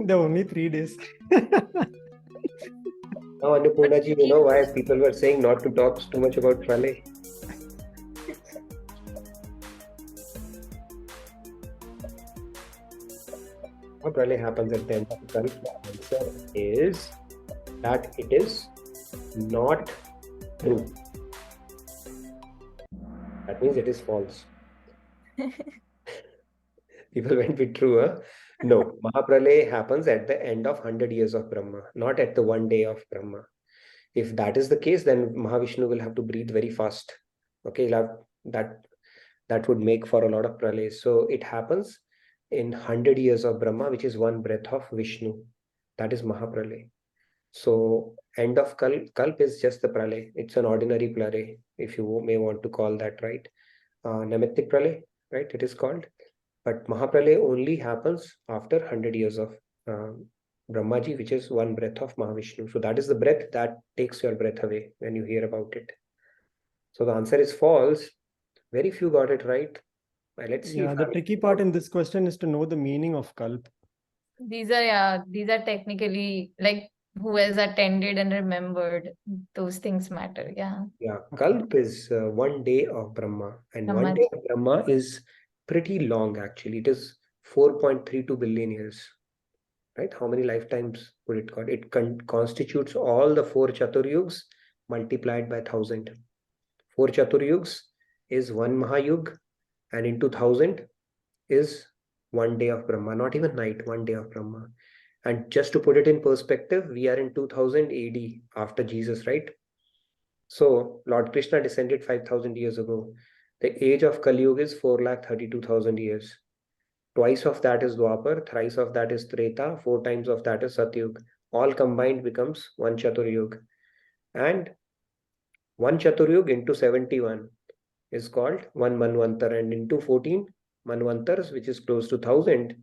There are only 3 days. Now, Annapurna ji, you know why people were saying not to talk too much about Pralay? What Pralay happens at the end of the correct answer is that it is not true. That means it is false. People went with true, huh? No, Mahapralay happens at the end of 100 years of Brahma, not at the one day of Brahma. If that is the case, then Mahavishnu will have to breathe very fast. Okay, he'll have that would make for a lot of pralays. So it happens in 100 years of Brahma, which is one breath of Vishnu. That is Mahapralay. So end of Kalp is just the pralay. It's an ordinary pralay, if you may want to call that, right? Naimittik pralay, right? It is called. But Mahapralay only happens after 100 years of Brahmaji, which is one breath of Mahavishnu. So that is the breath that takes your breath away when you hear about it. So the answer is false. Very few got it right. Let's see. Yeah, the tricky part in this question is to know the meaning of Kalp. These are technically like who has attended and remembered. Those things matter. Yeah. Yeah, Kalp is 1 day of Brahma, and 1 day of Brahma is pretty long actually. It is 4.32 billion years, right? How many lifetimes would it call? It constitutes all the 4 Chaturyugs multiplied by 1000. 4 Chaturyugs is 1 Mahayug, and into 1000 is 1 day of Brahma, not even night, 1 day of Brahma. And just to put it in perspective, we are in 2000 AD after Jesus, right? So Lord Krishna descended 5,000 years ago. The age of Kali Yuga is 4,32,000 years. Twice of that is Dwapar, thrice of that is Treta, 4 times of that is Satyug. All combined becomes 1 Chaturyug. And 1 Chaturyug into 71 is called 1 Manvantar, and into 14 Manvantars, which is close to 1000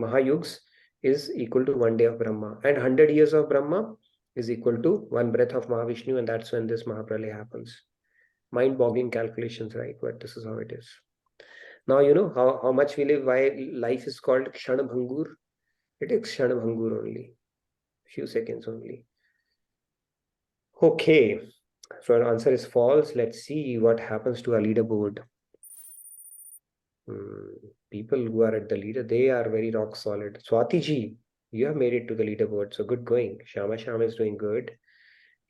Mahayugs, is equal to 1 day of Brahma. And 100 years of Brahma is equal to 1 breath of Mahavishnu, and that's when this Mahapralay happens. Mind-boggling calculations, right? But this is how it is. Now you know how much we live, why life is called Kshanabhangur. It is Kshanabhangur only. Few seconds only. Okay. So our answer is false. Let's see what happens to our leaderboard. People who are at the leader, they are very rock solid. Swati ji, you have made it to the leaderboard, so good going. Shama is doing good.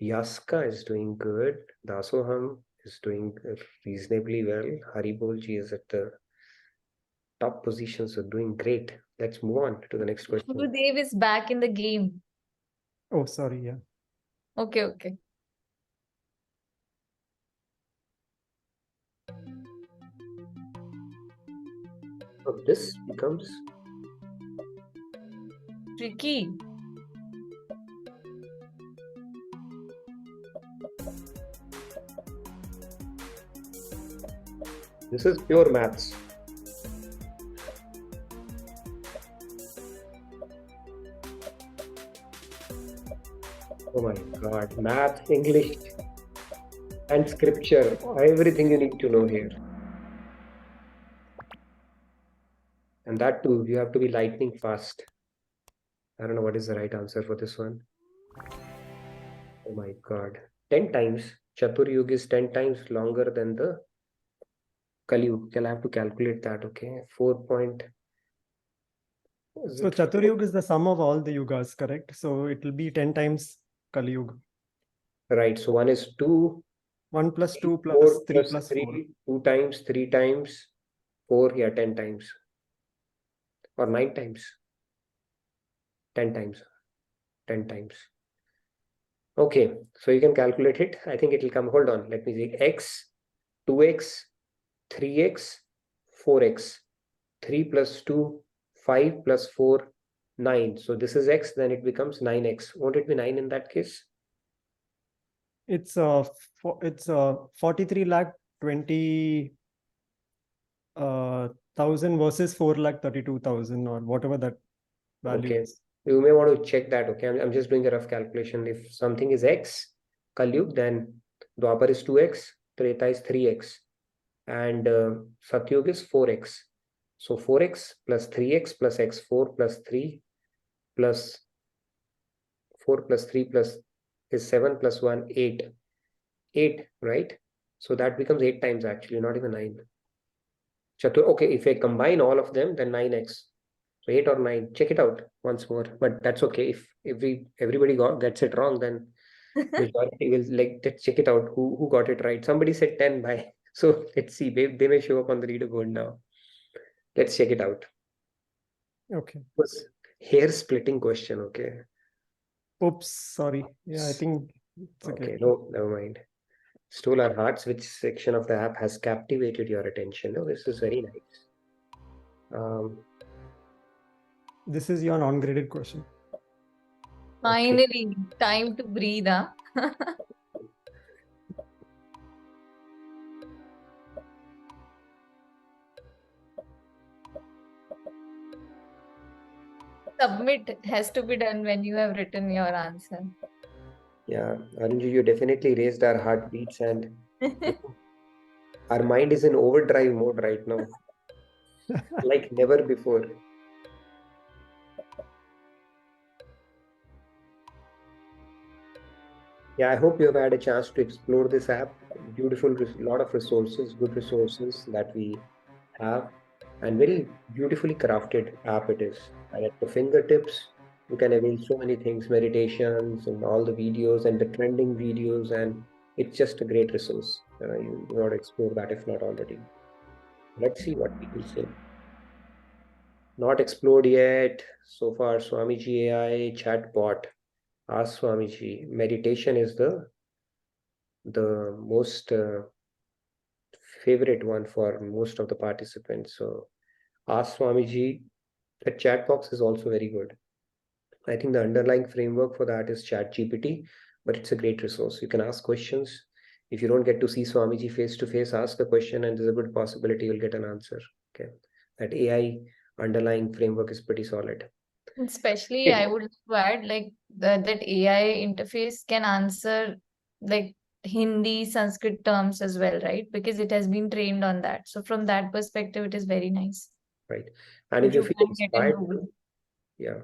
Yaska is doing good. Dasoham is doing reasonably well. Haribol ji is at the top position, so doing great. Let's move on to the next question. Gurudev is back in the game. Oh, sorry, yeah. Okay. So this becomes tricky. This is pure maths. Oh my God, math, English, and scripture, everything you need to know here. And that too, you have to be lightning fast. I don't know what is the right answer for this one. Oh my God, 10 times. Chaturyug is 10 times longer than the Kali Yuga. I'll have to calculate that, okay? 4 point. So Chaturyug is the sum of all the yugas, correct? So it will be 10 times Kali Yuga. Right, so 1 is 2. 1 plus 2 plus 4 3 plus plus 3, 4. 2 times, 3 times, 4, yeah, 10 times. Or 9 times. 10 times. 10 times. Okay, so you can calculate it. I think it will come. Hold on, let me see. X, 2x, 3x, 4x. 3 plus 2, 5 plus 4, 9. So this is x, then it becomes 9x. Won't it be 9 in that case? It's 43 lakh 20,000 versus 4 lakh 32,000 or whatever that value is. You may want to check that. Okay, I'm just doing a rough calculation. If something is x, Kalyug, then Dwapar is 2x, Treta is 3x, and Satyug is 4x. So 4x plus 3x plus x, 4 plus 3 plus 4 plus 3 plus is 7 plus 1, 8. 8, right? So that becomes 8 times actually, not even 9. Okay, if I combine all of them, then 9x. So 8 or 9. Check it out once more. But that's okay. If everybody gets it wrong, then majority will let's check it out. Who got it right? Somebody said 10 by So let's see. They may show up on the leaderboard now. Let's check it out. Okay. It was hair splitting question. Okay. Oops, sorry. Yeah, I think it's okay. Okay. No, never mind. Stole our hearts. Which section of the app has captivated your attention? Oh, this is very nice. This is your non-graded question. Finally, time to breathe, huh? Submit has to be done when you have written your answer. Yeah, Arunji, you definitely raised our heartbeats, and our mind is in overdrive mode right now, like never before. Yeah, I hope you have had a chance to explore this app. Beautiful, lot of resources, good resources that we have, and very beautifully crafted app it is. And at the fingertips, you can avail so many things, meditations and all the videos and the trending videos, and it's just a great resource. You want to explore that if not already. Let's see what people say. Not explored yet. So far, Swamiji AI chatbot. Ask Swamiji. Meditation is the most favorite one for most of the participants. So Ask Swamiji. The chat box is also very good. I think the underlying framework for that is ChatGPT, but it's a great resource. You can ask questions. If you don't get to see Swamiji face to face, ask the question, and there's a good possibility you'll get an answer. Okay, that AI underlying framework is pretty solid. Especially, I would like to add like that AI interface can answer like Hindi, Sanskrit terms as well, right? Because it has been trained on that. So from that perspective, it is very nice. Right. And if you feel can get inspired, into yeah.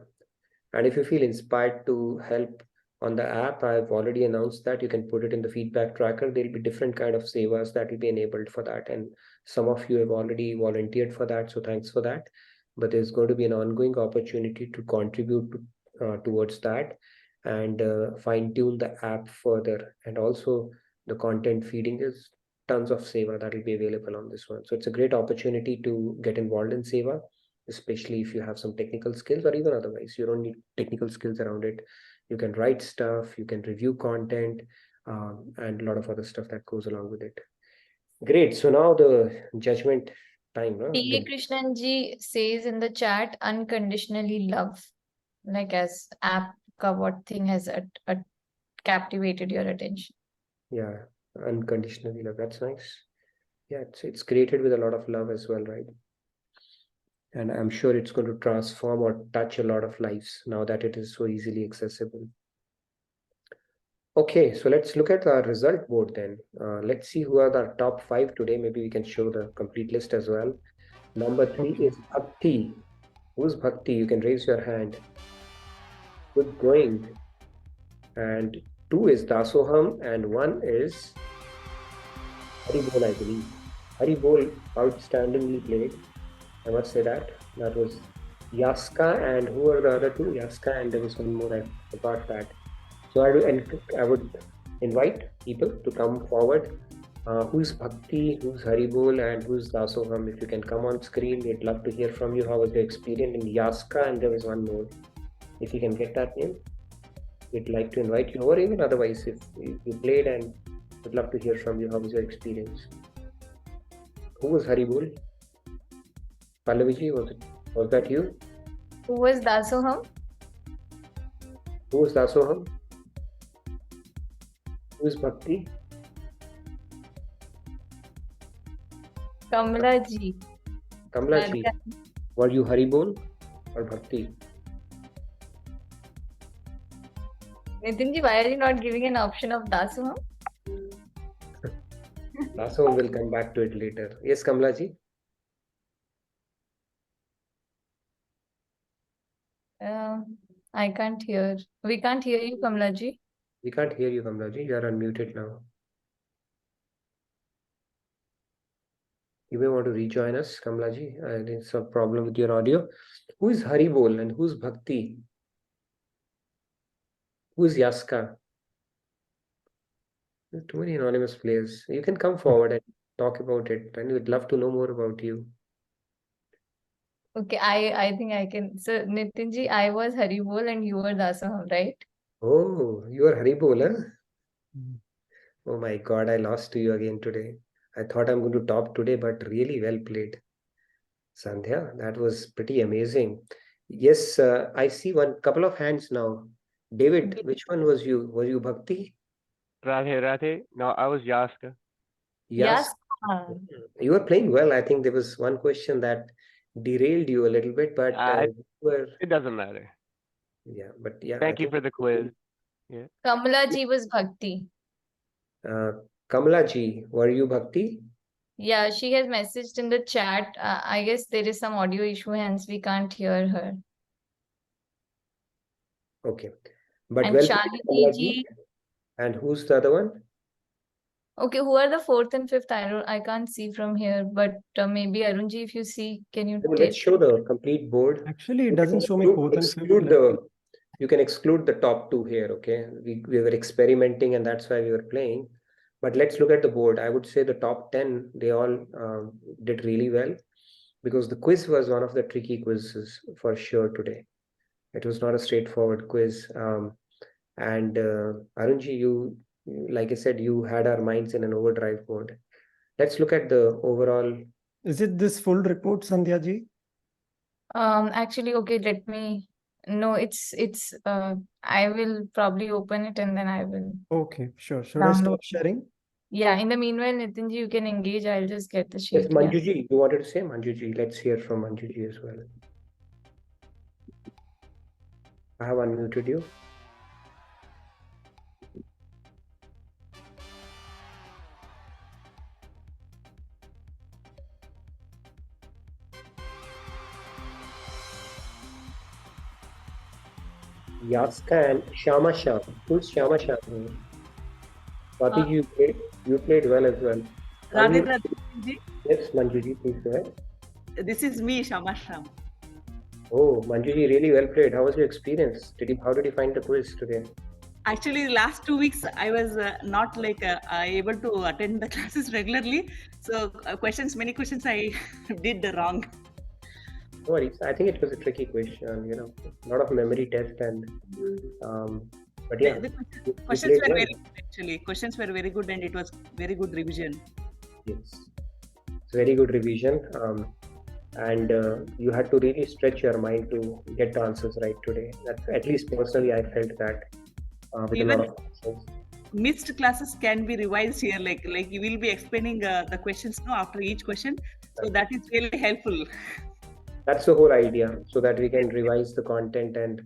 And if you feel inspired to help on the app, I've already announced that you can put it in the feedback tracker. There'll be different kind of sevas that will be enabled for that. And some of you have already volunteered for that. So thanks for that. But there's going to be an ongoing opportunity to contribute towards that and fine tune the app further. And also the content feeding is tons of seva that will be available on this one. So it's a great opportunity to get involved in seva, especially if you have some technical skills or even otherwise. You don't need technical skills around it. You can write stuff, you can review content, and a lot of other stuff that goes along with it. Great. So now the judgment time. T.A. Krishnanji says in the chat, unconditionally love, like as app ka what thing has captivated your attention. Yeah, unconditionally love. That's nice. Yeah, it's created with a lot of love as well, right? And I'm sure it's going to transform or touch a lot of lives now that it is so easily accessible. Okay, so let's look at our result board then. Let's see who are the top 5 today. Maybe we can show the complete list as well. Number 3 is Bhakti. Who's Bhakti? You can raise your hand. Good going. And 2 is Dasoham, and 1 is Haribol, I believe. Haribol outstandingly played. I must say that. That was Yaska, and who were the other 2? Yaska, and there was one more, I forgot that. So I would invite people to come forward. Who's Bhakti, who's Haribol, and who's Dasoham? If you can come on screen, we'd love to hear from you. How was your experience in Yaska? And there was one more. If you can get that name, we'd like to invite you, or even otherwise, if you played, and we'd love to hear from you. How was your experience? Who was Haribol? Pallaviji, was that you? Who was Dasoham? Who was Dasoham? Who is Bhakti? Kamla ji. Kamla ji. Were you Haribol or Bhakti? Nitin ji, why are you not giving an option of Dasoham? Dasoham will come back to it later. Yes, Kamla ji. I can't hear. We can't hear you, Kamla ji. We can't hear you, Kamla ji. You are unmuted now. You may want to rejoin us, Kamla ji. I think it's a problem with your audio. Who is Haribol and who's Bhakti? Who is Yaska? There's too many anonymous players. You can come forward and talk about it, and we'd love to know more about you. Okay, I think I can. So Nitinji, I was Haribol and you were Dasaham, right? Oh, you are Haribol, huh? Mm. Oh my God, I lost to you again today. I thought I'm going to top today, but really well played. Sandhya, that was pretty amazing. Yes, I see one couple of hands now. David, which one was you? Was you Bhakti? Radhe, Radhe. No, I was Yaska. Yes. You were playing well. I think there was one question that derailed you a little bit, but you were, It doesn't matter. yeah, but yeah, I Thank you think for the quiz. Yeah. Kamala ji was Bhakti. Kamala ji, were you Bhakti? Yeah, she has messaged in the chat. I guess there is some audio issue, hence we can't hear her. Okay, but And well, Shalini Kamala ji. ji. And who's the other one? Okay, who are the fourth and fifth? I can't see from here, but maybe Arunji, if you see, can you Let's take? show the complete board. Actually, it doesn't show me fourth and fifth. Exclude you can exclude the top two here, okay? We were experimenting and that's why we were playing. But let's look at the board. I would say the top 10, they all did really well because the quiz was one of the tricky quizzes for sure today. It was not a straightforward quiz. And Arunji, you, like I said, you had our minds in an overdrive mode. Let's look at the overall. Is it this full report, Sandhya ji? Actually, okay, let me. No, it's I will probably open it and then I will. Okay, sure. Should I stop download. sharing? Yeah, in the meanwhile, Nitinji, you can engage. I'll just get the sheet. Yes, Manjuji, you wanted to say Manjuji. Let's hear from Manjuji as well. I have unmuted you. Yaska and Shama Sham. Who's Shama Sham? Swati, you played well as well. Radhe Radhe. Yes, Manjuji, please go ahead. This is me, Shamashram. Oh, Manjuji, really well played. How was your experience? How did you find the quiz today? Actually, last 2 weeks I was not like able to attend the classes regularly. So many questions I did wrong. No worries. I think it was a tricky question. A lot of memory test and but yeah. The questions were very good actually. Questions were very good and it was very good revision. Yes, it's very good revision. And you had to really stretch your mind to get the answers right today. That's, at least personally, I felt that with Even a lot of answers. Missed classes can be revised here. Like you will be explaining the questions after each question. So that is really helpful. That's the whole idea, so that we can revise the content and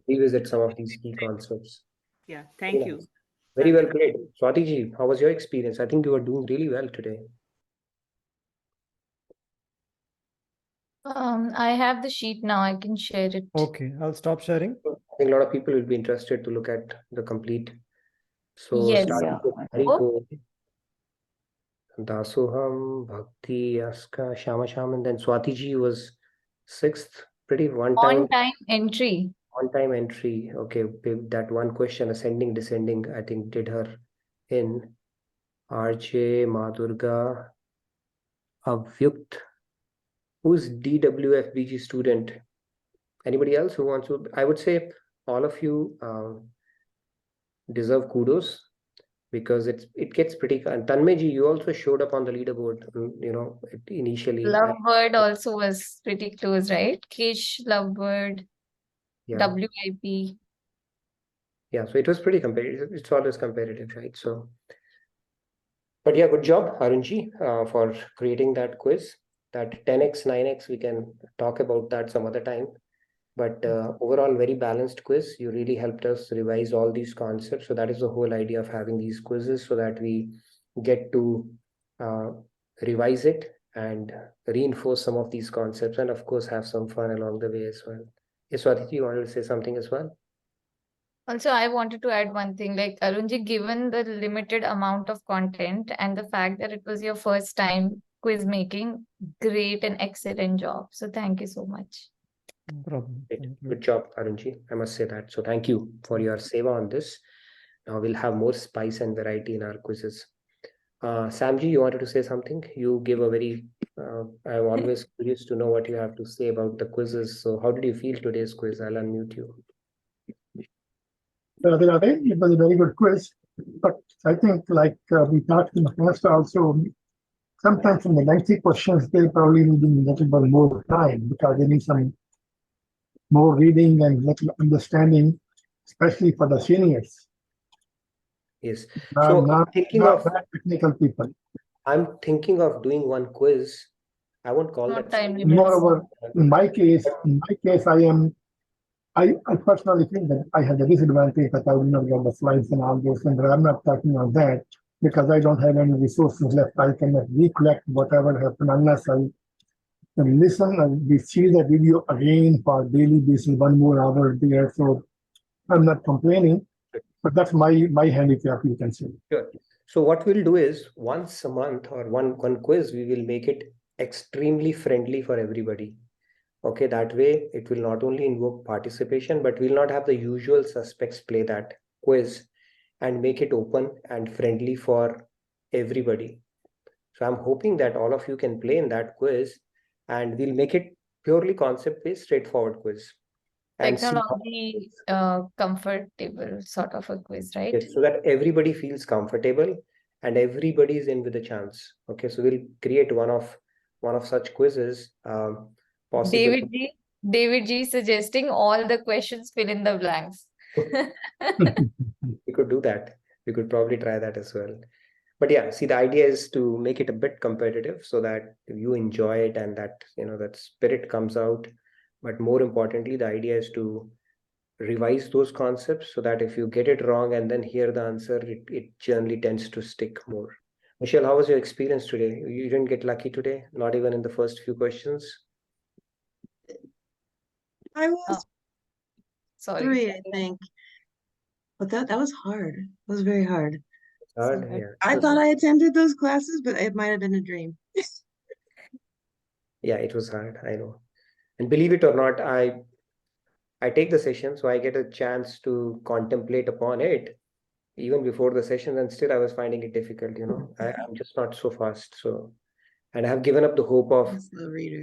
revisit some of these key concepts. Yeah, thank you. Very well played. Swati ji, how was your experience? I think you were doing really well today. I have the sheet now. I can share it. Okay, I'll stop sharing. I think a lot of people will be interested to look at the complete. So Yes. starting with Haribol, Dasoham, Bhakti, Yaska, Shama Sham, and then Swati ji was 6th. Pretty On-time entry. On-time entry. Okay, that one question, ascending, descending, I think did her in. RJ, Madurga, Avyukt. Who's DWFBG student? Anybody else who wants to? I would say all of you deserve kudos because it gets pretty. And Tanmeji, you also showed up on the leaderboard. Initially. Lovebird also was pretty close, right? Kish, Lovebird, Yeah. WIP. Yeah, so it was pretty competitive. It's always competitive, right? So, but yeah, good job, Arunji, for creating that quiz. That 10x, 9x, we can talk about that some other time. But overall, very balanced quiz. You really helped us revise all these concepts. So that is the whole idea of having these quizzes, so that we get to revise it and reinforce some of these concepts, and of course have some fun along the way as well. Yes, Swati, you wanted to say something as well? Also, I wanted to add one thing, like Arunji, given the limited amount of content and the fact that it was your first time quiz making, great and excellent job. So thank you so much. No problem. Good job, Arunji. I must say that. So thank you for your seva on this. Now we'll have more spice and variety in our quizzes. Samji, you wanted to say something? You gave a very, I'm always curious to know what you have to say about the quizzes. So how did you feel today's quiz? I'll unmute you. It was a very good quiz, but I think like we talked in the past also, sometimes from the lengthy questions, they probably need a little bit more time because they need some more reading and little understanding, especially for the seniors. Yes. Not, So not, I'm thinking not of that technical people. I'm thinking of doing one quiz. I won't call No that time limits. Moreover, in my case, I personally think that I have the disadvantage that I will not get the slides and all those things, but I'm not talking on that because I don't have any resources left. I cannot recollect whatever happened unless I can listen and we see the video again for daily basis, 1 more hour there. So I'm not complaining, but that's my handicap, you can say. Sure. So what we'll do is once a month or one quiz, we will make it extremely friendly for everybody. Okay, that way it will not only invoke participation, but we'll not have the usual suspects play that quiz and make it open and friendly for everybody. So I'm hoping that all of you can play in that quiz and we'll make it purely concept-based, straightforward quiz. And see how- Technology comfortable sort of a quiz, right? Yes, so that everybody feels comfortable and everybody is in with a chance. Okay, so we'll create one of such quizzes. Possible. David G suggesting all the questions fill in the blanks. We could do that. We could probably try that as well. But yeah, see, the idea is to make it a bit competitive so that you enjoy it and that, that spirit comes out. But more importantly, the idea is to revise those concepts so that if you get it wrong and then hear the answer, it generally tends to stick more. Michelle, how was your experience today? You didn't get lucky today, not even in the first few questions? I was Sorry. 3, I think. But that was hard. It was very hard. Hard, yeah. I thought I attended those classes, but it might have been a dream. Yeah, it was hard, I know. And believe it or not, I take the session, so I get a chance to contemplate upon it even before the session, and still I was finding it difficult, I'm just not so fast. So, and I have given up the hope of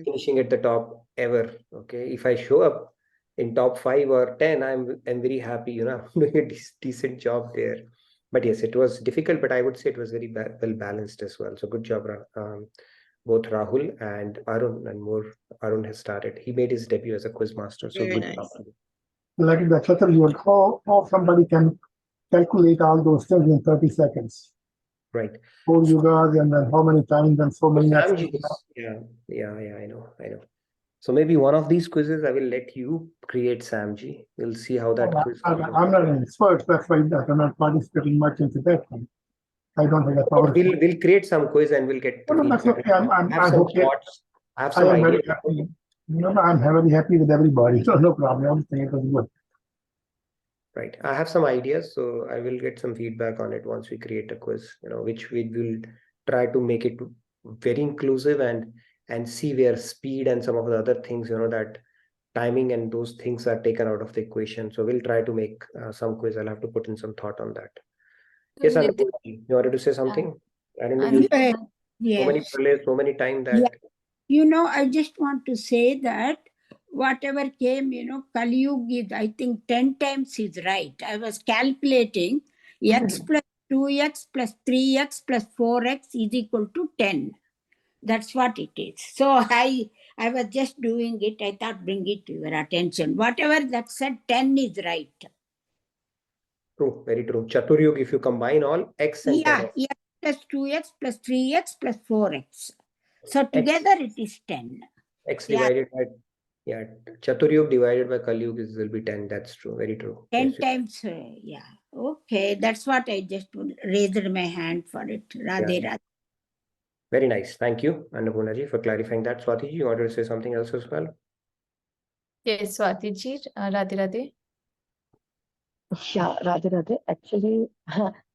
finishing at the top ever. Okay, if I show up in top 5 or 10, I'm very happy, I'm doing a decent job there. But yes, it was difficult, but I would say it was very well balanced as well. So good job, both Rahul and Arun, and more Arun has started. He made his debut as a quiz master. So Very good nice. job. Like the Chaturjivak, how somebody can calculate all those things in 30 seconds. Right. 4 yugas and then how many times and so many. Yeah, I know. So maybe one of these quizzes I will let you create, Samji. We'll see how that quiz I'm not an expert, that's why I'm not participating much into that one. I don't have a power. We'll create some quiz and we'll get No, that's okay. I have some okay. thoughts. I have some am ideas. very happy. I'm very happy with everybody, so no problem. It was good. Right. I have some ideas, so I will get some feedback on it once we create a quiz, which we will try to make it very inclusive and see where speed and some of the other things, that timing and those things are taken out of the equation. So we'll try to make some quiz. I'll have to put in some thought on that. Yes, Annapurna, you wanted to say something? I don't know. So many times that. Yeah. I just want to say that whatever came, Kali Yuga is, I think 10 times is right. I was calculating x plus 2x plus 3x plus 4x is equal to 10. That's what it is. So I was just doing it. I thought bring it to your attention. Whatever that said, 10 is right. True, very true. Chaturyug, if you combine all x and 10x. Yeah, plus 2x plus 3x plus 4x. So together it is 10. X divided by, Chaturyug divided by Kalyug will be 10. That's true, very true. 10 times, yeah. Okay, that's what I just raised my hand for it. Radhe, Radhe. Very nice. Thank you, Annapurna ji, for clarifying that. Swati ji, you wanted to say something else as well? Yes, Swati ji, Radhe Radhe. Yeah, Radhe Radhe. Actually,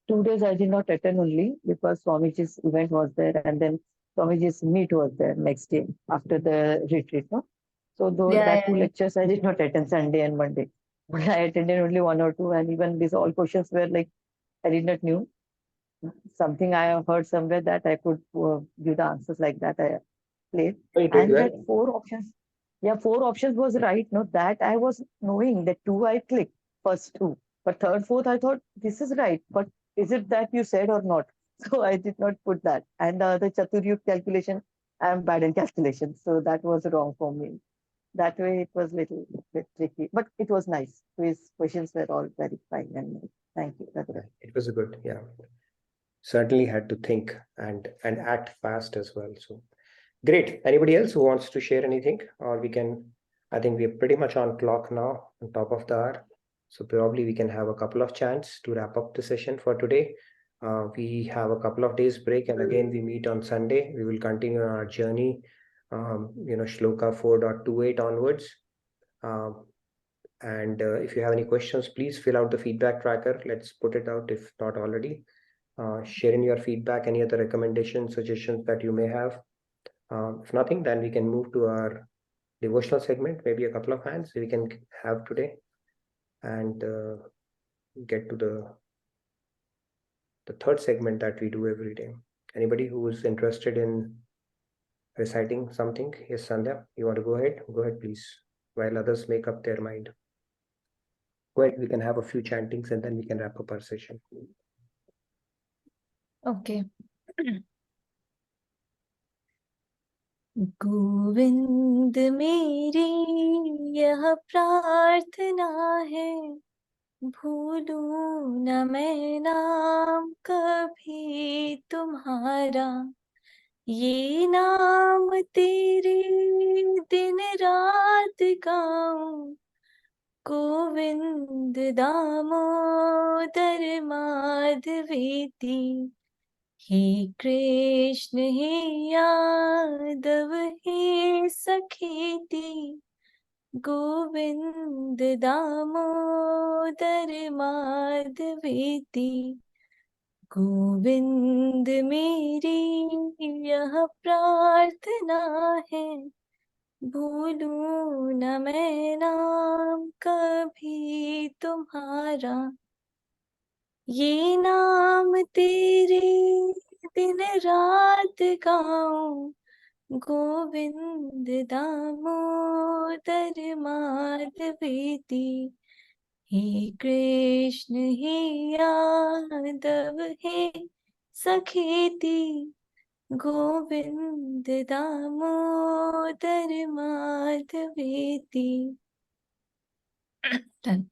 2 days I did not attend only because Swamiji's event was there and then Swamiji's meet was there next day after the retreat. No? So those two lectures I did not attend, Sunday and Monday. But I attended only 1 or 2, and even these all questions were like I did not knew. something I have heard somewhere that I could give the answers like that. I played. Oh, you did And well. that 4 options, yeah, 4 options was right. No, that I was knowing that 2 I clicked, first 2. But third, fourth, I thought this is right. But is it that you said or not? So I did not put that. And the Chaturyuk calculation, I am bad in calculation. So that was wrong for me. That way it was little bit tricky, but it was nice. His questions were all very fine and nice. Thank you. That's right. It was a good, yeah. Certainly had to think and act fast as well. So great. Anybody else who wants to share anything? Or we can, I think we're pretty much on clock now, on top of the hour. So probably we can have a couple of chants to wrap up the session for today. We have a couple of days break, and again we meet on Sunday. We will continue our journey, Shloka 4.28 onwards. And if you have any questions, please fill out the feedback tracker. Let's put it out if not already. Share in your feedback, any other recommendations, suggestions that you may have. If nothing, then we can move to our devotional segment. Maybe a couple of hands we can have today, and get to the third segment that we do every day. Anybody who is interested in reciting something? Yes, Sandhya, you want to go ahead? Go ahead, please, while others make up their mind. Go ahead, we can have a few chantings and then we can wrap up our session. Okay. Govind मेरी यह प्रार्थना है, भूलूं न मैं नाम कभी तुम्हारा। ये नाम तेरे दिन रात गाऊं, गोविंद दामोदर माधवेति। हे कृष्ण हे यादव हे सखेति, गोविंद दामोदर माधवेति। गोविंद मेरी यह प्रार्थना है, भूलूं न मैं नाम कभी तुम्हारा। ये नाम तेरे दिन रात गाऊं, गोविंद दामोदर माधवेति। हे कृष्ण हे यादव हे सखेति, Govind Damodar माधवेति। Done.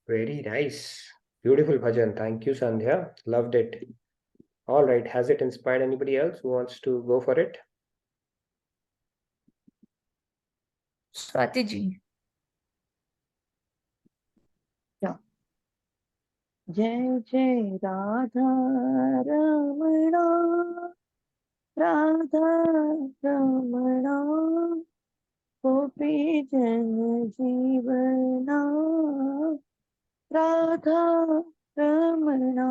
Very nice. Beautiful bhajan. Thank you, Sandhya. Loved it. All right. Has it inspired anybody else who wants to go for it? Swati ji. Yeah. Jai Jai Radha Ramana, Radha Ramana, Gopi Jan Jeevana, Radha Ramana.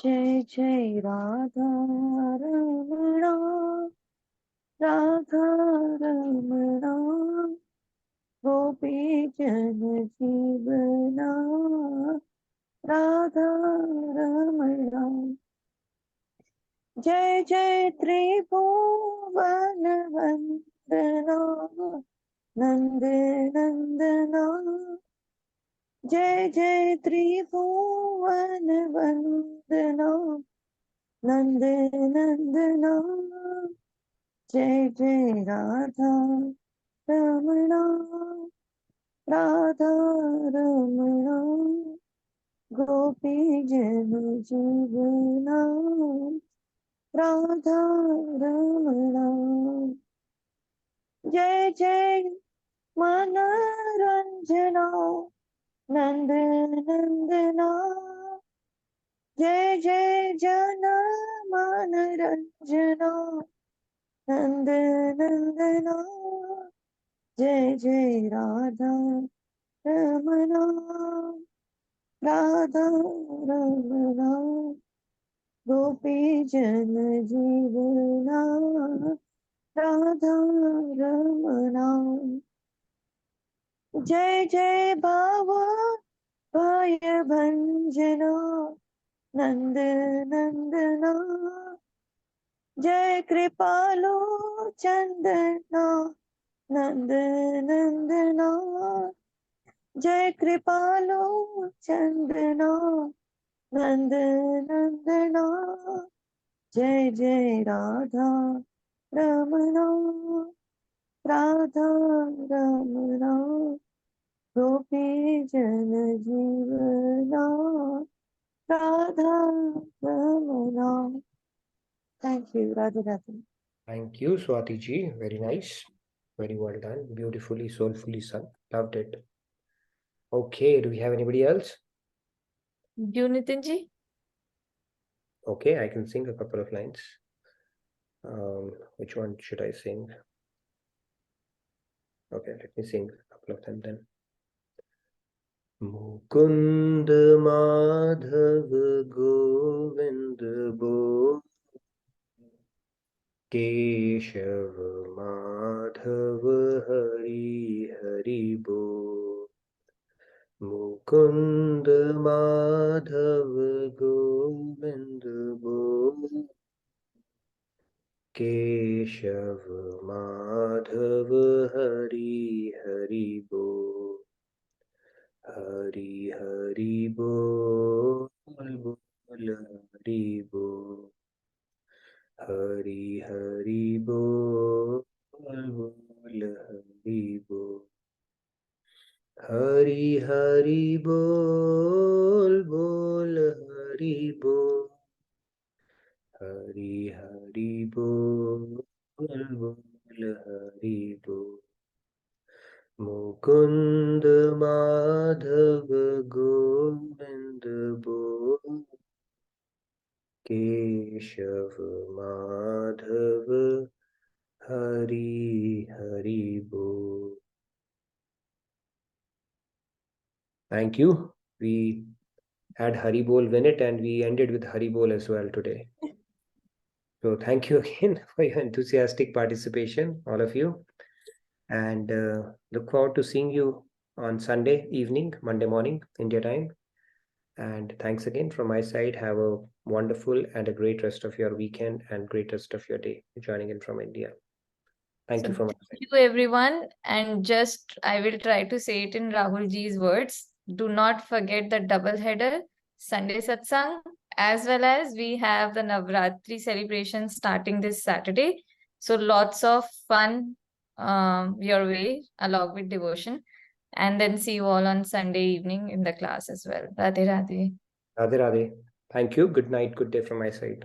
Jai Jai Radha Ramana, Radha Ramana, Gopi Jan Jeevana, Radha Ramana. Jai Jai Tribhuvan Vandana, Nanda Nandana. Jai Jai Tribhuvan Vandana, Nanda Nandana. Jai Jai Radha Ramana, Radha Ramana, Gopi Jana Jeevana, Radha Ramana. Jai Jai Manoranjana, Nanda Nandana. Jai Jai Jana Manoranjana, Nanda Nandana. Jai Jai Radha Ramana, Radha Ramana, Gopi Jana Jeevana, Radha Ramana. Jai Jai Bhava Jaya Bhanjana Nand Nandana Jai Kripalo Chandana Nand Nandana Jai Kripalo Chandana Nand Nandana Jai Jai Radha Ramana Radha Ramana Gopi Jana Jivana Radha Ramana. Thank you, Radha Radha. Thank you, Swati ji. Very nice. Very well done. Beautifully, soulfully sung. Loved it. Okay, do we have anybody else? You, Nitinji? Okay, I can sing a couple of lines. Which one should I sing? Okay, let me sing a couple of them then. Mukund Madhav Govind Bo Keshav Madhav Hari Hari Bo Mukund Madhav Govind Bo Keshav Madhav Hari Hari Bo Hari Hari Bol Bol Hari Bol Hari Hari Bol Bol Hari Bol Hari Hari Bol Bol Hari Bol Hari Hari Bol Bol Hari Bol Mukund Madhav Govind Bo Keshav Madhav Hari Hari Bo. Thank you. We had Hari Bol win it and we ended with Hari Bol as well today. So thank you again for your enthusiastic participation, all of you. And look forward to seeing you on Sunday evening, Monday morning, India time. And thanks again from my side. Have a wonderful and a great rest of your weekend and great rest of your day joining in from India. Thank you from my side. Thank you, everyone. And just, I will try to say it in Rahul ji's words. Do not forget the double header, Sunday Satsang, as well as we have the Navratri celebration starting this Saturday. So lots of fun your way along with devotion. And then see you all on Sunday evening in the class as well. Radhe Radhe. Radhe Radhe. Thank you. Good night. Good day from my side.